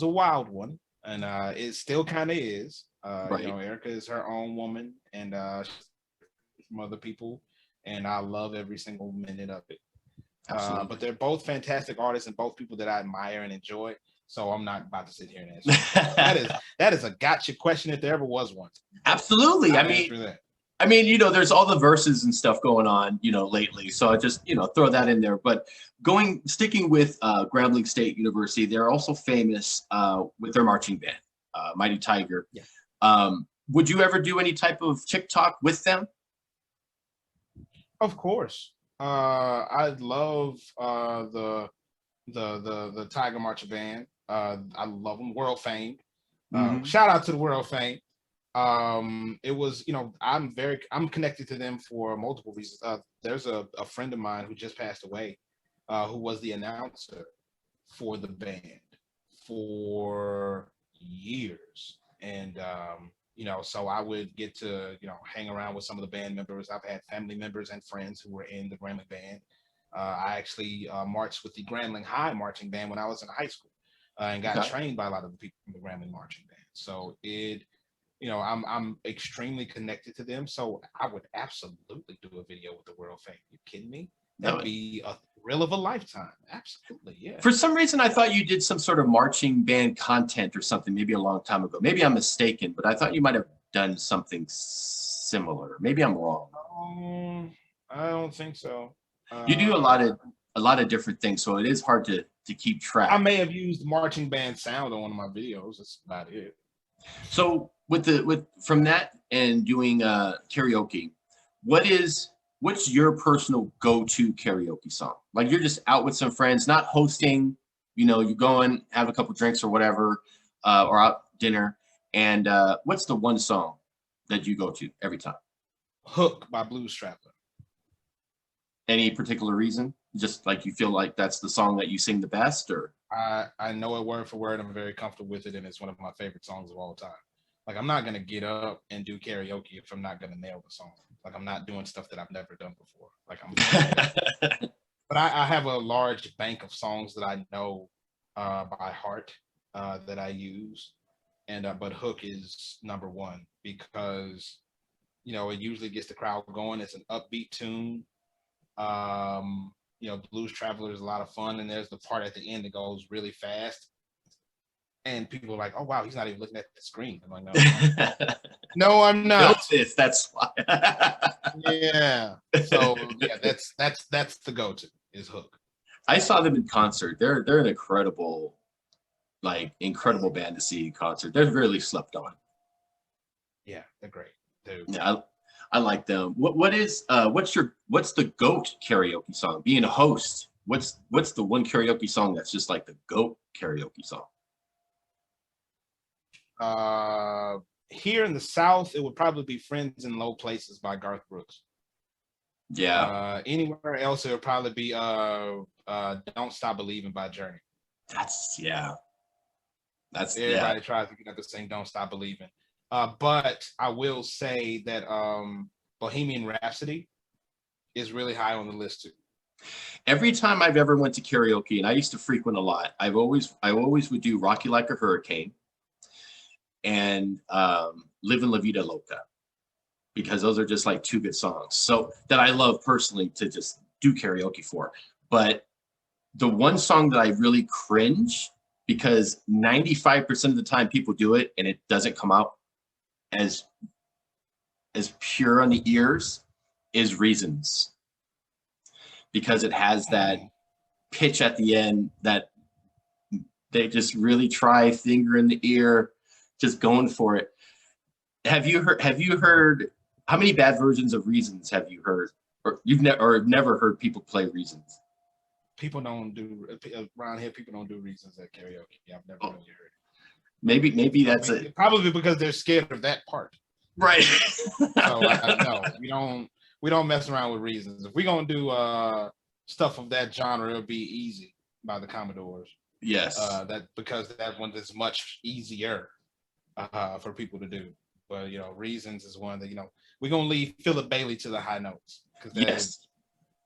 a wild one, and it still kind of is.
Right.
You know, Erica is her own woman, and from other people, and I love every single minute of it.
Absolutely.
But they're both fantastic artists and both people that I admire and enjoy. So I'm not about to sit here and answer. That is a gotcha question if there ever was one.
Absolutely. I mean, you know, there's all the verses and stuff going on, you know, lately. So I just, you know, throw that in there. But sticking with Grambling State University, they're also famous with their marching band, Mighty Tiger.
Yeah.
Would you ever do any type of TikTok with them?
Of course. I love the Tiger Marching Band. I love them, world famed. Shout out to the world fame. It was, you know, I'm connected to them for multiple reasons. There's a friend of mine who just passed away, who was the announcer for the band for years. And, you know, so I would get to, you know, hang around with some of the band members. I've had family members and friends who were in the Grambling band. I actually marched with the Grambling High marching band when I was in high school, and got trained by a lot of the people from the Grambling marching band. So you know, I'm extremely connected to them. So I would absolutely do a video with the world fame. You kidding me? That'd be a thrill of a lifetime. Absolutely, yeah.
For some reason, I thought you did some sort of marching band content or something, maybe a long time ago. Maybe I'm mistaken, but I thought you might have done something similar. Maybe I'm wrong.
I don't think so.
You do a lot of different things, so it is hard to keep track.
I may have used marching band sound on one of my videos. That's about it.
So from that and doing karaoke, what's your personal go-to karaoke song? Like you're just out with some friends, not hosting, you know, you go and have a couple drinks or whatever, or out dinner. And what's the one song that you go to every time?
Hook by Blues Traveler.
Any particular reason? Just like you feel like that's the song that you sing the best, or?
I know it word for word. I'm very comfortable with it, and it's one of my favorite songs of all time. Like I'm not gonna get up and do karaoke if I'm not gonna nail the song. Like I'm not doing stuff that I've never done before. Like but I have a large bank of songs that I know by heart that I use, and but Hook is number one because, you know, it usually gets the crowd going. It's an upbeat tune. You know, Blues Traveler is a lot of fun, and there's the part at the end that goes really fast, and people are like, "Oh wow, he's not even looking at the screen." I'm like, "No, no, I'm not."
Notice, that's why.
Yeah. So yeah, that's the go-to is Hook.
I saw them in concert. They're an incredible band to see in concert. They're really slept on.
Yeah, they're great.
Yeah, I like them. What's the GOAT karaoke song? Being a host, what's the one karaoke song that's just like the GOAT karaoke song?
Here in the South, it would probably be "Friends in Low Places" by Garth Brooks.
Yeah.
Anywhere else, it would probably be "Don't Stop Believing" by Journey. Everybody tries to get up to sing "Don't Stop Believing." But I will say that Bohemian Rhapsody is really high on the list too.
Every time I've ever went to karaoke, and I used to frequent a lot, I always would do "Rock You Like a Hurricane" and "Livin' La Vida Loca," because those are just like two good songs. So that I love personally to just do karaoke for. But the one song that I really cringe, because 95% of the time people do it and it doesn't come out as pure on the ears, is "Reasons," because it has that pitch at the end that they just really try, finger in the ear, just going for it. Have you heard how many bad versions of "Reasons" have you heard, or you've never heard people play "Reasons"?
People don't do around here. People don't do reasons at karaoke. I've never really heard it.
Maybe that's it.
Probably because they're scared of that part.
Right.
So no, we don't mess around with reasons. If we're gonna do stuff of that genre, it'll be Easy by the Commodores.
Yes.
That because that one is much easier for people to do. But Reasons is one that we're gonna leave Philip Bailey to the high notes.
Yes.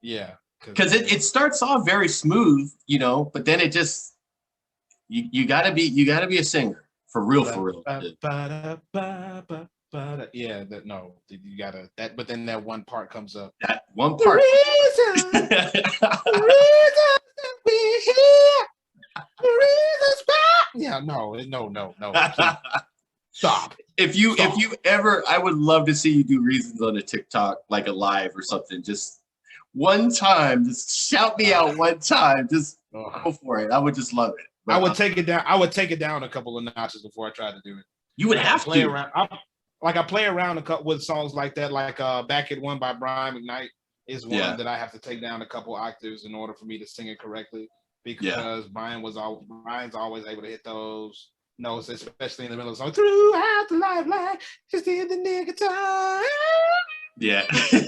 Yeah.
Because it starts off very smooth, but then it just you gotta be a singer for real.
Yeah, you gotta that, but then that one part comes up.
That one part.
Yeah, no. Stop.
If you ever, I would love to see you do Reasons on a TikTok, like a live or something. Just one time, just shout me out one time. Just go for it. I would just love it. But,
I would take it down. I would take it down a couple of notches before I tried to do it.
You would have
play
to.
Around. I play around with songs like that, like "Back at One" by Brian McKnight is one that I have to take down a couple octaves in order for me to sing it correctly. Because Brian's always able to hit those notes, especially in the middle of the song. Throughout the lifeline, just in the nick of time.
Yeah.
You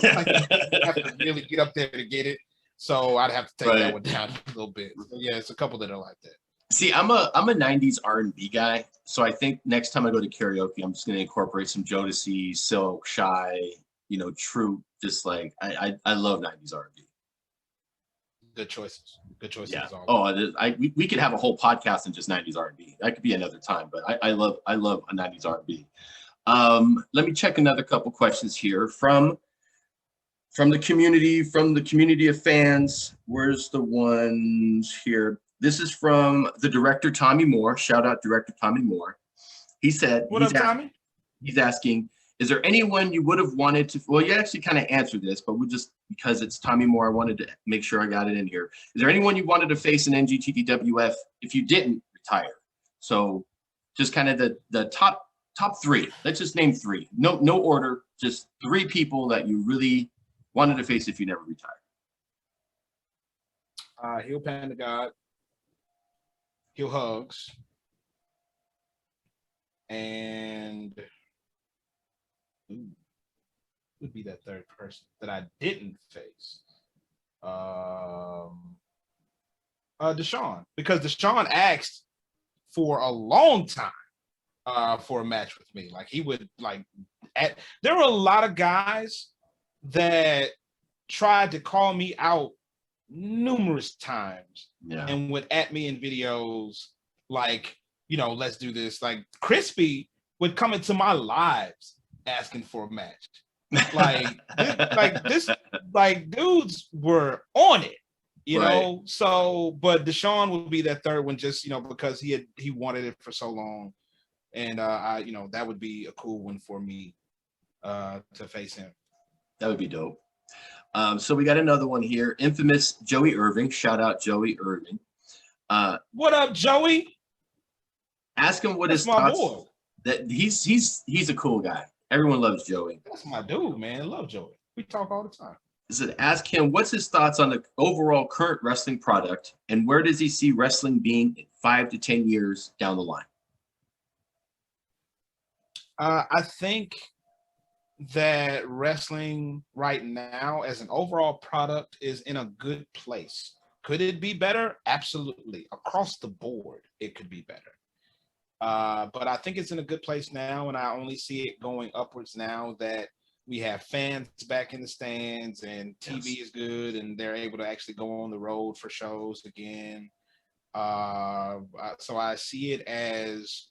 have to really get up there to get it. So I'd have to take that one down a little bit. So yeah, it's a couple that are like that.
See, I'm a 90s R&B guy, so I think next time I go to karaoke, I'm just going to incorporate some Jodeci, Silk, Shy, Troop. Just like I love 90s R&B.
Good choices.
Yeah. We could have a whole podcast in just 90s R&B. That could be another time, but I love a 90s R&B. Let me check another couple questions here from the community of fans. Where's the ones here? This is from the director, Tommy Moore. Shout out director Tommy Moore. He said,
What up, Tommy?
He's asking, is there anyone you would have wanted to, well, you actually kind of answered this, but because it's Tommy Moore, I wanted to make sure I got it in here. Is there anyone you wanted to face in NGTTWF if you didn't retire? So just kind of the top three. Let's just name three. No order, just three people that you really wanted to face if you never retired.
Heel Panda God, Heel Hugs, and who would be that third person that I didn't face? Deshaun, because Deshaun asked for a long time for a match with me. Like he would there were a lot of guys that tried to call me out numerous times and would at me in videos like, let's do this. Like Crispy would come into my lives asking for a match. Dudes were on it, know. So, but Deshaun would be that third one, just because he wanted it for so long, and that would be a cool one for me to face him.
That would be dope. So we got another one here. Infamous Joey Irving. Shout out Joey Irving.
What up, Joey?
Ask him what his thoughts. Boy. That he's a cool guy. Everyone loves Joey.
That's my dude, man. I love Joey. We talk all the time.
I said, ask him what's his thoughts on the overall current wrestling product and where does he see wrestling being in 5 to 10 years down the line?
I think that wrestling right now as an overall product is in a good place. Could it be better? Absolutely. Across the board, it could be better. But I think it's in a good place now, and I only see it going upwards now that we have fans back in the stands and TV is good and they're able to actually go on the road for shows again. So I see it as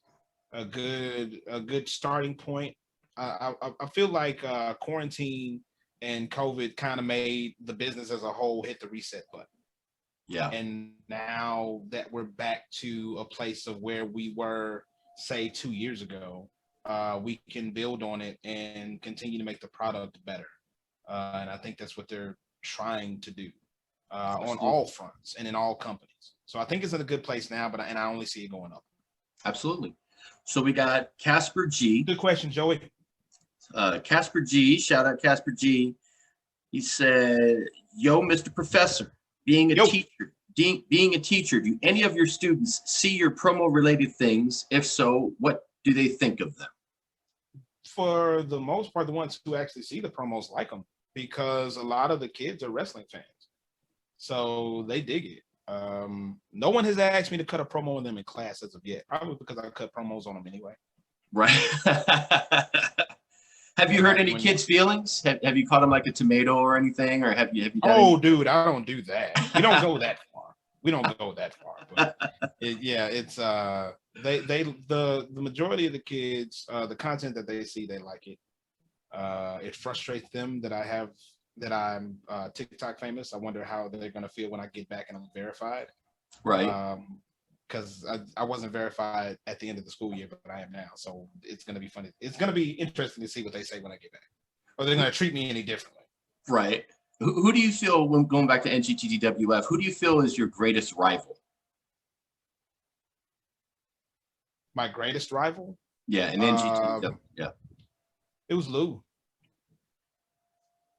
a good starting point. I feel like quarantine and COVID kind of made the business as a whole hit the reset button.
Yeah.
And now that we're back to a place of where we were, say, 2 years ago, we can build on it and continue to make the product better. And I think that's what they're trying to do on all fronts and in all companies. So I think it's in a good place now, and I only see it going up.
Absolutely. So we got Casper G.
Good question, Joey.
Casper G. Shout out Casper G. He said, "Yo, Mr. Professor, being a teacher being a teacher, do any of your students see your promo related things? If so, what do they think of them?
For the most part, the ones who actually see the promos like them because a lot of the kids are wrestling fans, so they dig it. No one has asked me to cut a promo on them in class as of yet, probably because I cut promos on them anyway.
Right. Have you hurt any kids' feelings? Have you caught them like a tomato or anything, or have you done anything?
Dude, I don't do that. We don't go that far. We don't go that far. But it's the majority of the kids, the content that they see, they like it. It frustrates them that I'm TikTok famous. I wonder how they're gonna feel when I get back and I'm verified.
Right.
Because I wasn't verified at the end of the school year, but I am now. So it's gonna be funny. It's gonna be interesting to see what they say when I get back. Or they're gonna treat me any differently.
Right. Who do you feel, when going back to NGTTWF, who do you feel is your greatest rival?
My greatest rival?
Yeah, in NGTTW. Yeah.
It was Lou.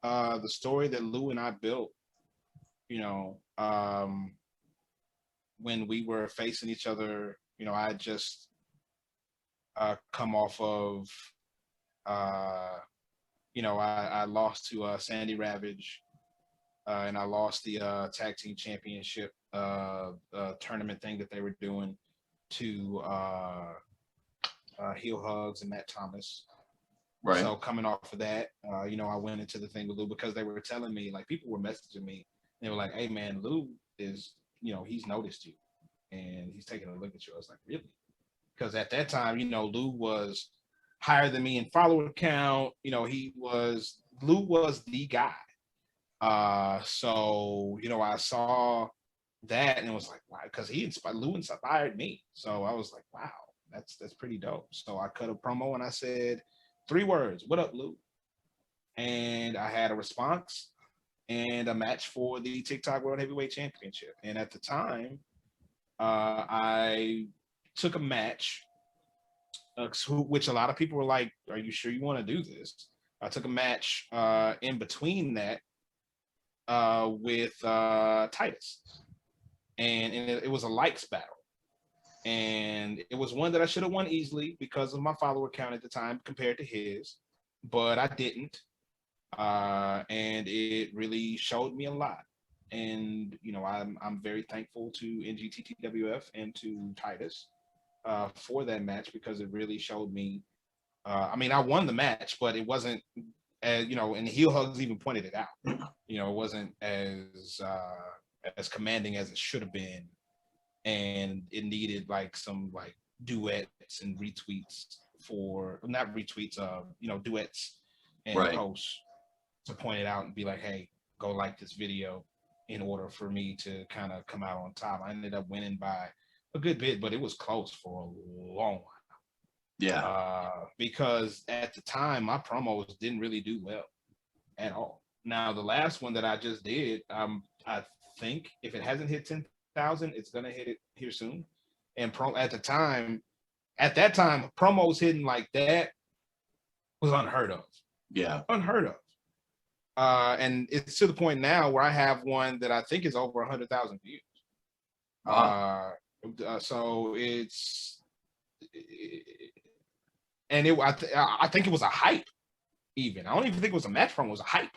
The story that Lou and I built, when we were facing each other, I had just come off of, I lost to Sandy Ravage, and I lost the tag team championship tournament thing that they were doing to Heel Hugs and Matt Thomas.
Right.
So coming off of that, I went into the thing with Lou because they were telling me, like, people were messaging me. They were like, "Hey man, Lou is, he's noticed you and he's taking a look at you." I was like, "Really?" Because at that time, Lou was higher than me in follower count. Lou was the guy. So I saw that and it was like, wow, because Lou inspired me. So I was like, wow, that's pretty dope. So I cut a promo and I said 3 words: "What up, Lou?" And I had a response and a match for the TikTok World Heavyweight Championship. And at the time, I took a match, which a lot of people were like, "Are you sure you want to do this?" I took a match in between that with Titus, and it was a likes battle, and it was one that I should have won easily because of my follower count at the time compared to his, but I didn't, and it really showed me a lot. And I'm very thankful to NGTTWF and to Titus for that match because it really showed me. I won the match, but it wasn't, and Heel Hugs even pointed it out. It wasn't as commanding as it should have been, and it needed like some like duets and retweets not retweets, duets and
Right.
posts to point it out and be like, "Hey, go like this video," in order for me to kind of come out on top. I ended up winning by a good bit, but it was close for a long while.
Yeah.
Because at the time my promos didn't really do well at all. Now the last one that I just did, I think if it hasn't hit 10,000, it's gonna hit it here soon. And at that time, promos hitting like that was unheard of.
Yeah.
Unheard of. And it's to the point now where I have one that I think is over 100,000 views.
Wow.
So it's, and I think it was a hype. Even I don't even think it was a match promo; it was a hype.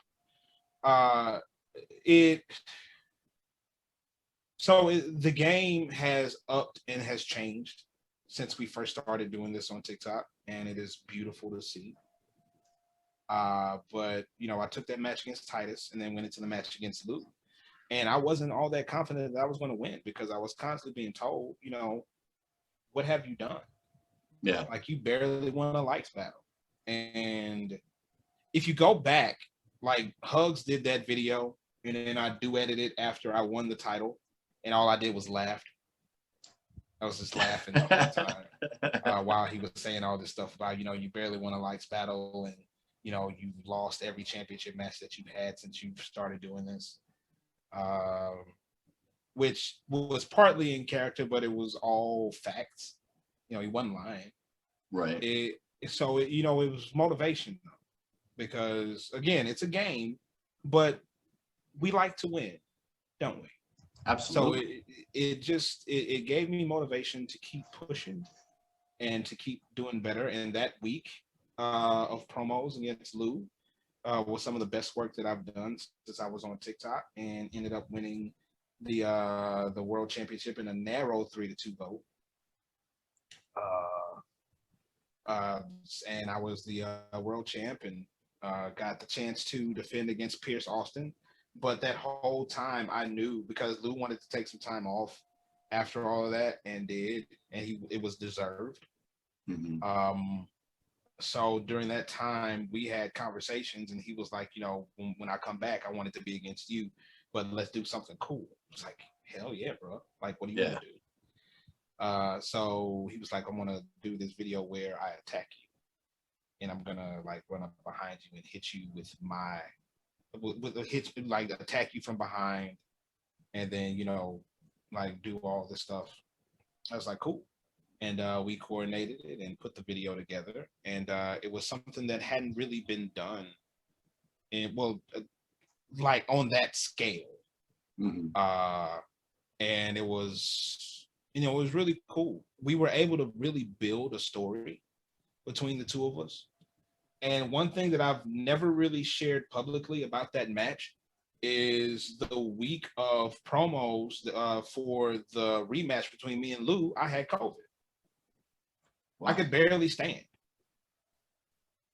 The game has upped and has changed since we first started doing this on TikTok, and it is beautiful to see. But I took that match against Titus and then went into the match against Lou, and I wasn't all that confident that I was going to win because I was constantly being told, "What have you done?
Yeah.
Like, you barely won a likes battle." And if you go back, like, Hugs did that video and then I duetted it after I won the title, and all I did was laugh. I was just laughing the whole time while he was saying all this stuff about, you barely won a likes battle, and you've lost every championship match that you've had since you've started doing this, which was partly in character, but it was all facts. He wasn't lying.
Right.
It was motivation, though, because again, it's a game, but we like to win, don't we?
Absolutely.
So it gave me motivation to keep pushing and to keep doing better. And that week of promos against Lou was some of the best work that I've done since I was on TikTok, and ended up winning the world championship in a narrow 3-2 vote. And I was the world champ, and got the chance to defend against Pierce Austin. But that whole time I knew, because Lou wanted to take some time off after all of that, and did, and it was deserved.
Mhm.
So during that time we had conversations, and he was like, when I come back, I want it to be against you, but let's do something cool. It's like, hell yeah, bro. Like, what do you want to do? So he was like, I want to do this video where I attack you, and I'm gonna like run up behind you and hit you with a hit, like attack you from behind, and then like do all this stuff. I was like, cool. And we coordinated it and put the video together, and it was something that hadn't really been done, and like on that scale.
Mhm.
And it was, it was really cool. We were able to really build a story between the two of us. And one thing that I've never really shared publicly about that match is the week of promos for the rematch between me and Lou, I had COVID. Wow. I could barely stand.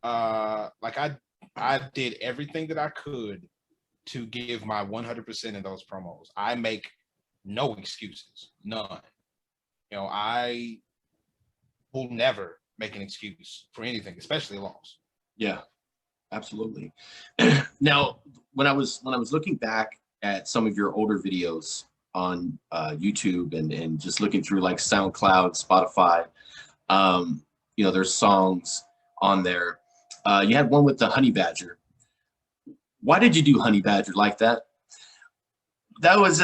Like I did everything that I could to give my 100% in those promos. I make no excuses, none. I will never make an excuse for anything, especially a loss.
Yeah, absolutely. Now, when I was looking back at some of your older videos on YouTube, and just looking through like SoundCloud, Spotify, there's songs on there. You had one with the Honey Badger. Why did you do Honey Badger like that? That was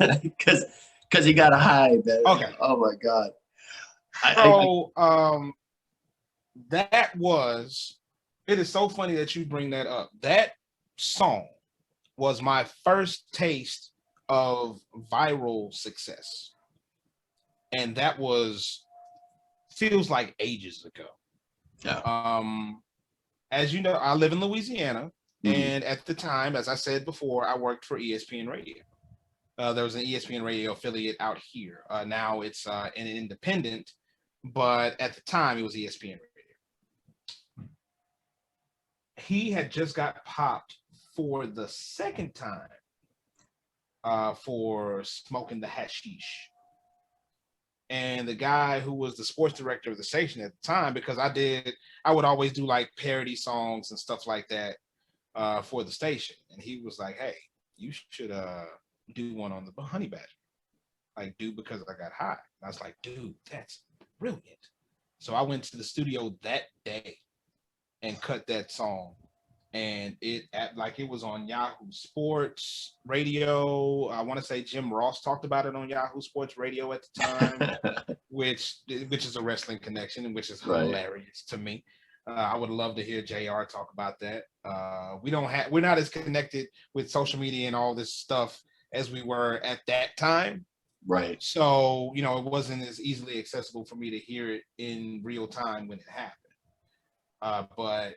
because he got a high.
Okay.
Oh my God.
That was. It is so funny that you bring that up. That song was my first taste of viral success, and that feels like ages ago.
Yeah.
As you know, I live in Louisiana. And at the time, as I said before, I worked for ESPN Radio. There was an ESPN Radio affiliate out here. Now it's an independent, but at the time it was ESPN Radio. He had just got popped for the second time for smoking the hashish. And the guy who was the sports director of the station at the time, because I would always do like parody songs and stuff like that for the station. And he was like, hey, you should do one on the Honey Badger. Like, do Because I Got High. And I was like, dude, that's brilliant. So I went to the studio that day and cut that song. And it was on Yahoo Sports Radio. I want to say Jim Ross talked about it on Yahoo Sports Radio at the time, which is a wrestling connection, and which is hilarious to me. I would love to hear JR talk about that. We're not as connected with social media and all this stuff as we were at that time.
Right.
So, it wasn't as easily accessible for me to hear it in real time when it happened. But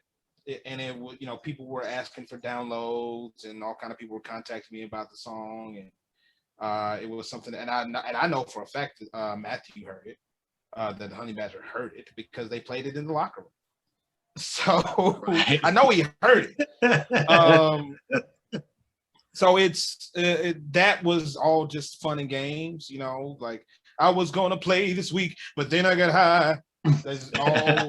people were asking for downloads, and all kind of people were contacting me about the song, and it was something. And I know for a fact that Matthew heard it, that Honey Badger heard it, because they played it in the locker room. So I know he heard it. So that was all just fun and games, like I was going to play this week, but then I got high. That's all.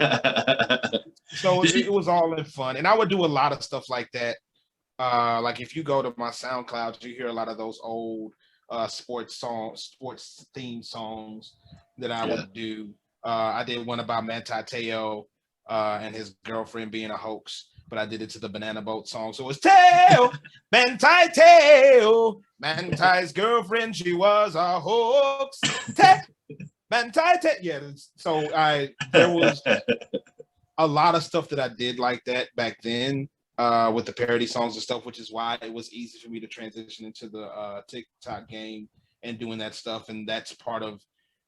So it was all in fun. And I would do a lot of stuff like that. Like if you go to my SoundCloud, you hear a lot of those old sports theme songs that I would do. I did one about Manti Te'o and his girlfriend being a hoax, but I did it to the Banana Boat song. So it was Te'o, Manti Te'o, Manti's girlfriend, she was a hoax. Manti Te'o. Yeah, so there was a lot of stuff that I did like that back then. with the parody songs and stuff, which is why it was easy for me to transition into the TikTok game and doing that stuff. And that's part of,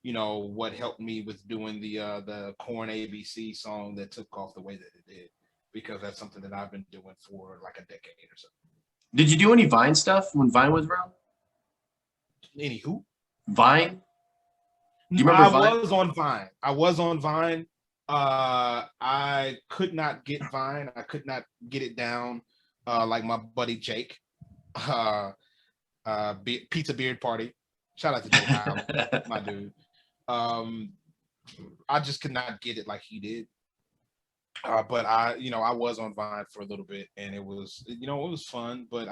you know, what helped me with doing the Corn ABC song that took off the way that it did, because that's something that I've been doing for like a decade or so.
Did you do any Vine stuff when Vine was around?
Anywho,
Vine? Do you remember Vine?
I was on Vine. I could not get Vine. I could not get it down like my buddy Jake. Pizza Beard Party. Shout out to Joe Howell, my dude. I just could not get it like he did. But I was on Vine for a little bit, and it was fun, but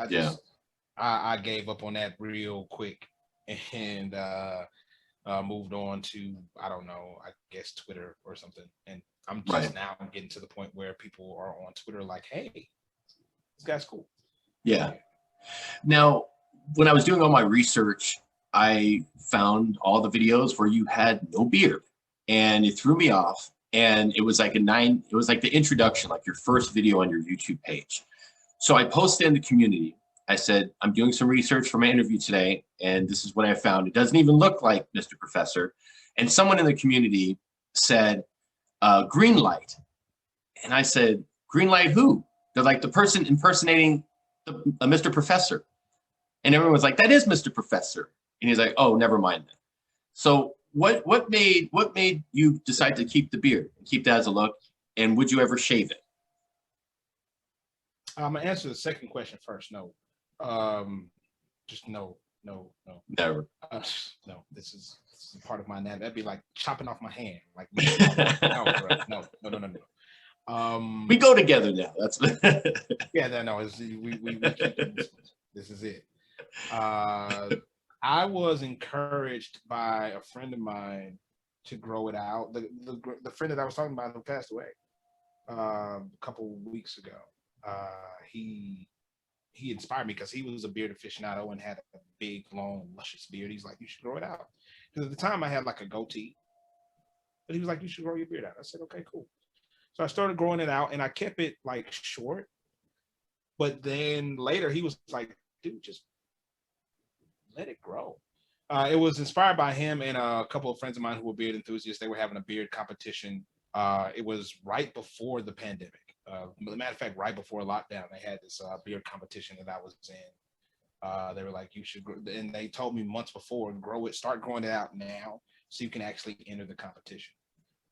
I gave up on that real quick and moved on to, I don't know, I guess Twitter or something. And I'm just now getting to the point where people are on Twitter like, hey, this guy's cool.
Yeah. Now, when I was doing all my research, I found all the videos where you had no beard, and it threw me off. And it was like the introduction, like your first video on your YouTube page. So I posted in the community. I said, I'm doing some research for my interview today, and this is what I found. It doesn't even look like Mr. Professor. And someone in the community said, green light. And I said, green light who? They're like, the person impersonating Mr. Professor. And everyone was like, that is Mr. Professor. And he's like, oh, never mind then. So what made you decide to keep the beard and keep that as a look? And would you ever shave it?
I'm gonna answer the second question first. No, just no.
Never.
No, this is part of my anatomy. That'd be like chopping off my hand. Like no.
We go together now. That's
yeah. No. We keep doing this is it. I was encouraged by a friend of mine to grow it out. The friend that I was talking about who passed away a couple weeks ago. He inspired me because he was a beard aficionado and had a big, long, luscious beard. He's like, you should grow it out. Because at the time I had like a goatee, but he was like, you should grow your beard out. I said, okay, cool. So I started growing it out, and I kept it like short. But then later he was like, dude, just let it grow. It was inspired by him and a couple of friends of mine who were beard enthusiasts. They were having a beard competition. It was right before the pandemic. As a matter of fact, right before lockdown, they had this beard competition that I was in. They were like, you should, and they told me months before, start growing it out now so you can actually enter the competition.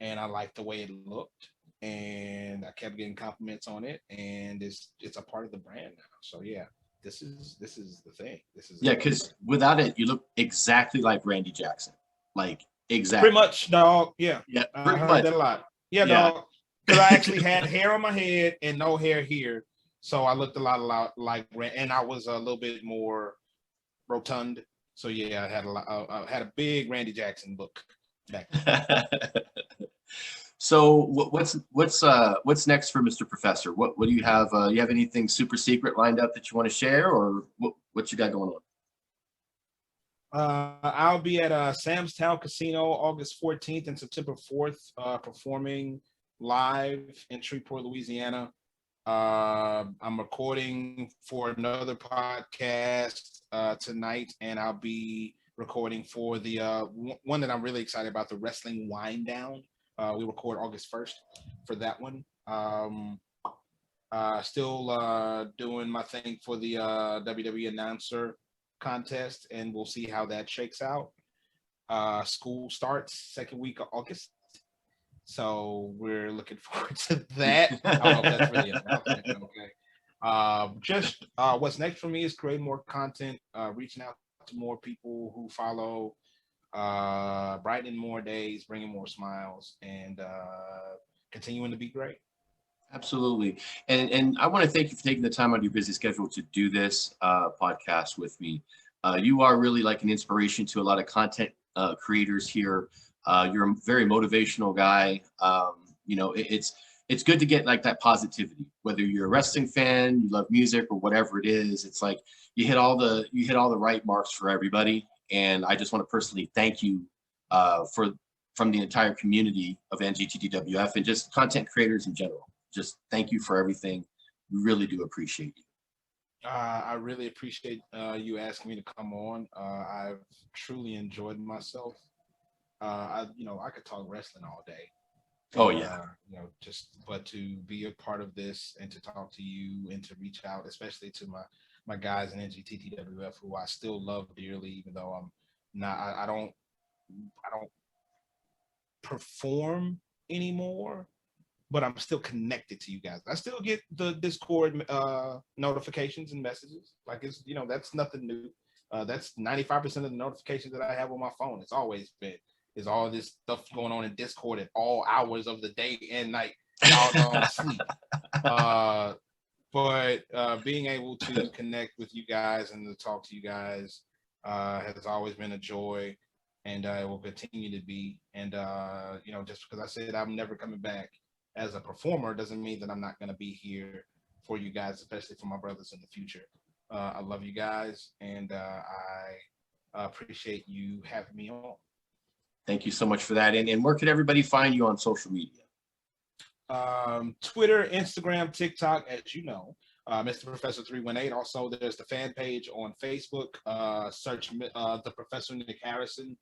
And I liked the way it looked, and I kept getting compliments on it, and it's a part of the brand now. So yeah. This is the thing.
because without it, you look exactly like Randy Jackson. Like exactly.
Pretty much, dog. Yeah.
Yeah.
I heard that a lot. Yeah, dog. Because I actually had hair on my head and no hair here, so I looked a lot like Randy, and I was a little bit more rotund. So yeah, I had a big Randy Jackson look back then.
So what's next for Mr. Professor? What do you have? You have anything super secret lined up that you want to share, or what you got going
on? I'll be at Sam's Town Casino August 14th and September 4th, performing live in Shreveport, Louisiana. I'm recording for another podcast tonight, and I'll be recording for the one that I'm really excited about, the Wrestling Wind Down. We record August 1st for that one. Still doing my thing for the WWE announcer contest, and we'll see how that shakes out. School starts second week of August, so we're looking forward to that. I don't know if that's really an announcement. Okay. What's next for me is creating more content, reaching out to more people who follow, brightening more days, bringing more smiles, and continuing to be great.
Absolutely. And I want to thank you for taking the time out of your busy schedule to do this podcast with me. You are really like an inspiration to a lot of content creators here. You're a very motivational guy. It's good to get like that positivity, whether you're a wrestling fan, you love music, or whatever it is. It's like you hit all the right marks for everybody. And I just want to personally thank you from the entire community of NGTDWF and just content creators in general. Just thank you for everything. We really do appreciate you.
I really appreciate you asking me to come on. I've truly enjoyed myself. I could talk wrestling all day.
Oh yeah.
But to be a part of this and to talk to you and to reach out, especially to my guys in NGTTWF who I still love dearly, even though I'm not, I don't perform anymore, but I'm still connected to you guys. I still get the Discord notifications and messages. Like that's nothing new. That's 95% of the notifications that I have on my phone. It's always been. Is all this stuff going on in Discord at all hours of the day and night. Y'all don't sleep. But being able to connect with you guys and to talk to you guys has always been a joy, and it will continue to be. And just because I said I'm never coming back as a performer doesn't mean that I'm not going to be here for you guys, especially for my brothers in the future. I love you guys, and I appreciate you having me on.
Thank you so much for that. And where can everybody find you on social media?
Twitter, Instagram, TikTok, as you know, Mr. Professor 318. Also, there's the fan page on Facebook. Search the Professor Nick Harrison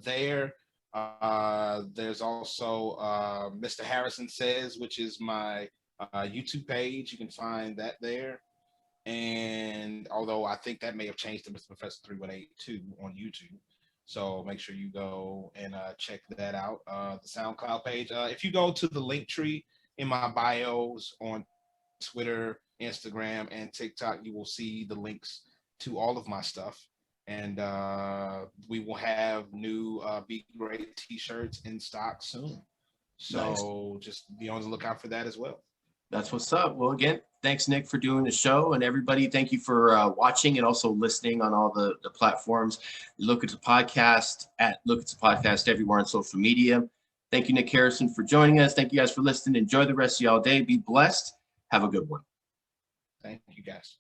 there. There's also Mr. Harrison Says, which is my YouTube page. You can find that there. And although I think that may have changed to Mr. Professor 318 too on YouTube. So make sure you go and check that out. The SoundCloud page. If you go to the link tree in my bios on Twitter, Instagram, and TikTok, you will see the links to all of my stuff. And we will have new Be Great t-shirts in stock soon. So Just be on the lookout for that as well.
That's what's up. Well, again, thanks, Nick, for doing the show. And everybody, thank you for watching and also listening on all the platforms. Look at the podcast everywhere on social media. Thank you, Nick Harrison, for joining us. Thank you guys for listening. Enjoy the rest of y'all day. Be blessed. Have a good one.
Thank you, guys.